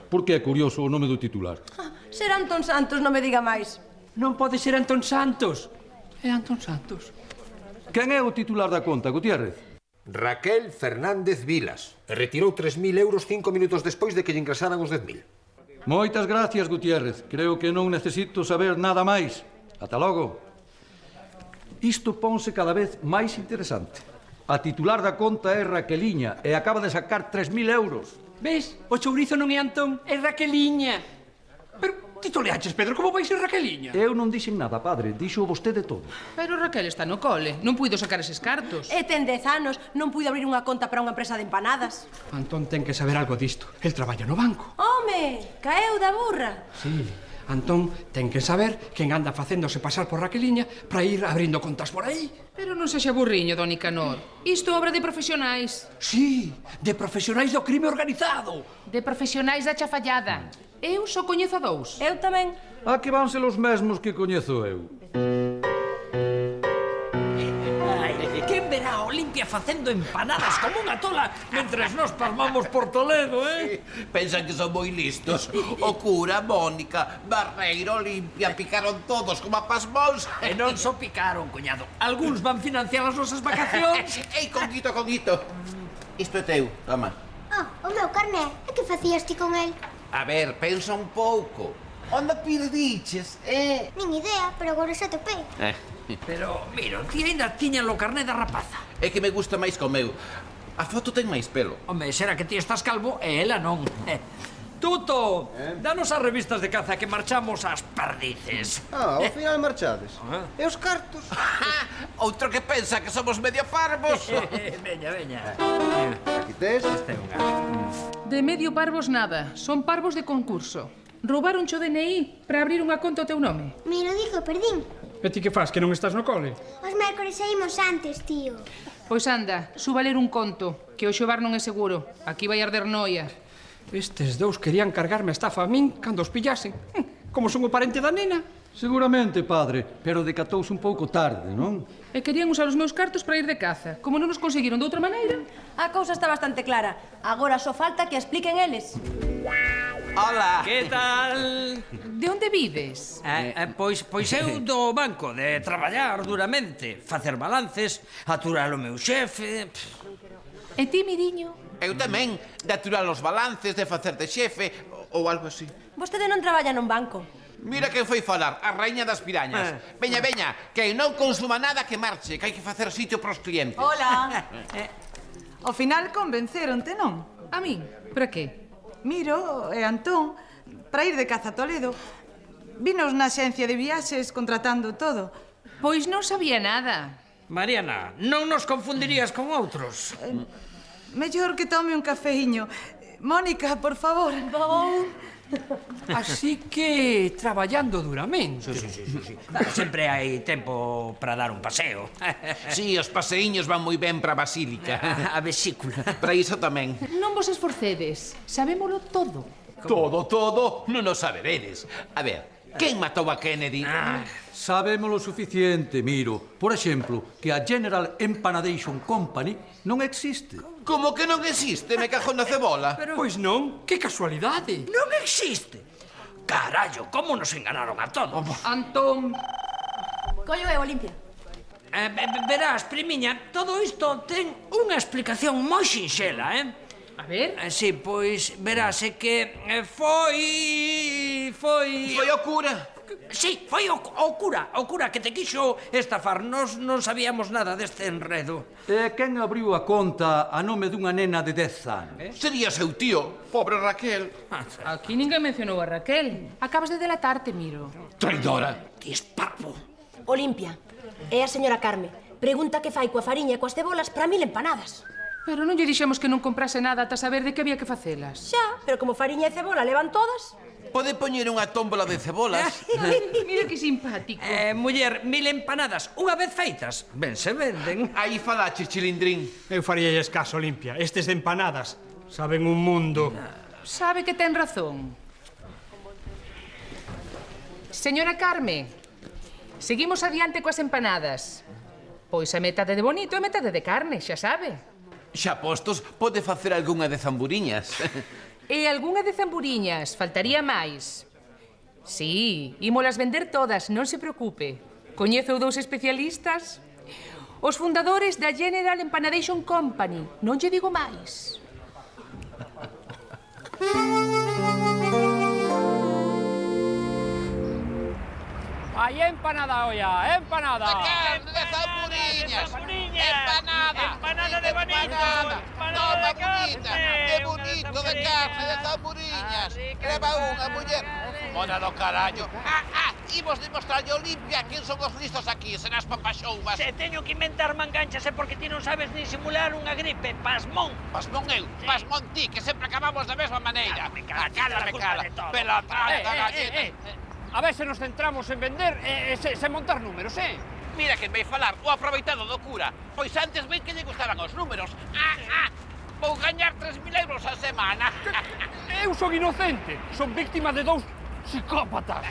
Por que é curioso o nome do titular? Ser Antón Santos, non me diga máis. Non pode ser Antón Santos. É Antón Santos. Quen é o titular da conta, Gutiérrez? Raquel Fernández Vilas. E retirou 3.000 euros 5 minutos despois de que lle ingresaran os 10.000. Moitas gracias, Gutiérrez. Creo que non necesito saber nada máis. Ata logo. Isto ponse cada vez máis interesante. A titular da conta é Raqueliña e acaba de sacar 3.000 euros. Ves? O chourizo non é Antón, é Raqueliña. Pero ti toleaches, Pedro, como vai ser Raqueliña? Eu non dixen nada, padre, dixo vostede todo. Pero Raquel está no cole, non puido sacar eses cartos. E ten 10 anos, non puido abrir unha conta para unha empresa de empanadas. Antón ten que saber algo disto. El traballa no banco. Home, caeu da burra. Sí, Antón ten que saber quen anda facéndose pasar por Raqueliña para ir abrindo contas por aí. Pero non sexa burriño, don Nicanor. Isto é obra de profesionais. Sí, de profesionais do crime organizado. De profesionais da chafallada. Eu só coñezo a dous. Eu tamén. A que vanse os mesmos que coñezo eu? Quen verá a Olimpia facendo empanadas como unha tola mentres nos pasmamos por Toledo, eh? Pensan que son moi listos. O cura, Mónica, Barreiro, Olimpia, picaron todos como a pasmóns. E non só picaron, cuñado. Algúns van financiar as nosas vacacións. Ei, Conguito, Conguito. Isto é teu, toma. O meu carné. E que facías ti con el? A ver, pensa un pouco. Onde perdiches, Nin idea, pero agora xa topei. Pero, mira, ti ainda tiñan o carné da rapaza. É que me gusta máis co meu. A foto ten máis pelo. Home, será que ti estás calvo e ela non. Tuto, danos as revistas de caza que marchamos ás perdices. Ao final marchades. E os cartos? Outro que pensa que somos medio parvos. Veña, veña. Aquí tes. De medio parvos nada. Son parvos de concurso. Roubaron o DNI para abrir unha conta ao teu nome. Miro, digo, perdín. E ti que faz, que non estás no cole? Os mércores saímos antes, tío. Pois anda, suba ler un conto, que o xovar non é seguro. Aquí vai arder noia. Estes dous querían cargarme a estafa a min cando os pillasen. Como son o parente da nena. Seguramente, padre, pero decatouse un pouco tarde, non? E querían usar os meus cartos para ir de caza. Como non os conseguiron de outra maneira... A cousa está bastante clara. Agora só falta que a expliquen eles. Hola. Que tal? De onde vives? Pois eu do banco, de traballar duramente, facer balances, aturar o meu xefe... E ti, Miriño? Eu tamén, de aturar os balances, de facer de xefe, ou algo así. Vostede non traballa nun banco. Mira quen foi falar, a raíña das pirañas. Veña, veña, que non consuma nada que marche, que hai que facer sitio pros clientes. Hola. Ao final convenceronte, non? A min? Para que? Miro e Antón para ir de caza a Toledo. Vinos na xencia de viaxes contratando todo. Pois non sabía nada. Mariana, non nos confundirías con outros. Mellor que tome un cafeíño. Mónica, por favor. Así que traballando duramente. Sí. Sempre hai tempo para dar un paseo. Sí, os paseíños van moi ben para a basílica. A vesícula. Para iso tamén. Non vos esforcedes. Sabémolo todo. Todo, non o saberedes. A ver, quen matou a Kennedy? Sabemos lo suficiente, Miro. Por exemplo, que a General Empanadation Company non existe. Como que non existe? Me cajo na cebola. Pois non, que casualidade. Non existe. Carallo, como nos enganaron a todos. Antón. Collo eu, Olimpia. Verás, primiña, todo isto ten unha explicación moi sinxela, A ver? Sí, pois, verás, é que foi... Foi o cura. Sí, foi o cura que te quixo estafar. Nos non sabíamos nada deste enredo. E quen abriu a conta a nome dunha nena de 10 anos? Sería seu tío, pobre Raquel. Aquí ninguén mencionou a Raquel. Acabas de delatarte, Miro. Traidora. Ti es parvo. Olimpia, é a señora Carme. Pregunta que fai coa fariña e coas cebolas para 1000 empanadas. Pero non lle dixemos que non comprase nada ata saber de que había que facelas. Xa, pero como fariña e cebola levan todas... Pode poñer unha tómbola de cebolas? Mira que simpático. Muller, 1000 empanadas, unha vez feitas, ben se venden. Aí falache, chilindrín. Eu faríalles caso, Olimpia. Estes de empanadas saben un mundo. Sabe que ten razón. Señora Carme, seguimos adiante coas empanadas. Pois a metade de bonito e a metade de carne, xa sabe. Xa postos, pode facer algunha de zamburiñas. E algunha de zamburiñas, faltaría máis. Sí, ímolas vender todas, non se preocupe. Coñezo dous especialistas. Os fundadores da General Empanadation Company. Non lle digo máis. Hai empanada, olla, empanada. De carne, de zamburiñas. Empanada. Empanada de bonito. Toma, bonita. De bonito, de carne, de zamburiñas. Leva unha, muller. Mona do carallo. Imos demostrarlle Olimpia quen son os listos aquí, serás papaxoubas. Se teño que inventar manganchas é porque ti non sabes nin simular unha gripe, pasmón. Pasmón eu, pasmón ti, que sempre acabamos da mesma maneira. Cala. Pelotón da galleta. A ver se nos centramos en vender e sen montar números, Mira que vai falar o aproveitado do cura. Pois antes ben que lle gustaban os números. Vou gañar 3.000 euros a semana. Eu son inocente, son víctima de 2 psicópatas.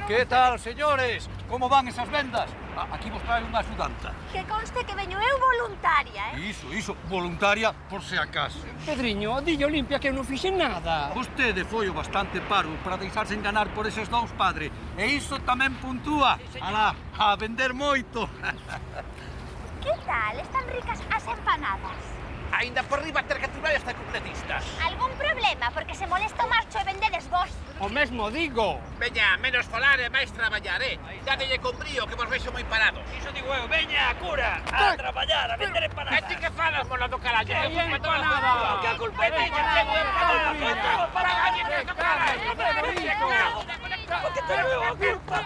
Que tal, señores? Como van esas vendas? Aquí vos trae unha axudanta. Que conste que veño eu voluntaria, Iso, voluntaria por se acaso. Pedriño, dillo limpia que eu non fixen nada. Vostede foi o bastante paro para deixarse enganar por eses dous, padre. E iso tamén puntúa. Alá, a vender moito. Que tal? Están ricas as empanadas? Ainda por riba ter que aturar esta completistas. Algún problema? Porque se molesta o marcho e vendedes vos. O mesmo digo. Veña, menos falar e máis traballar, Dádelle con brío que vos veixo moi parados. Iso digo eu, veña, cura, a traballar, a vender empanadas. E ti que falas, mola do carallo? Que hai empanada. Que a culpa é miña, que hai empanada. Para gallinas do carallo. Porque te veo a culpa.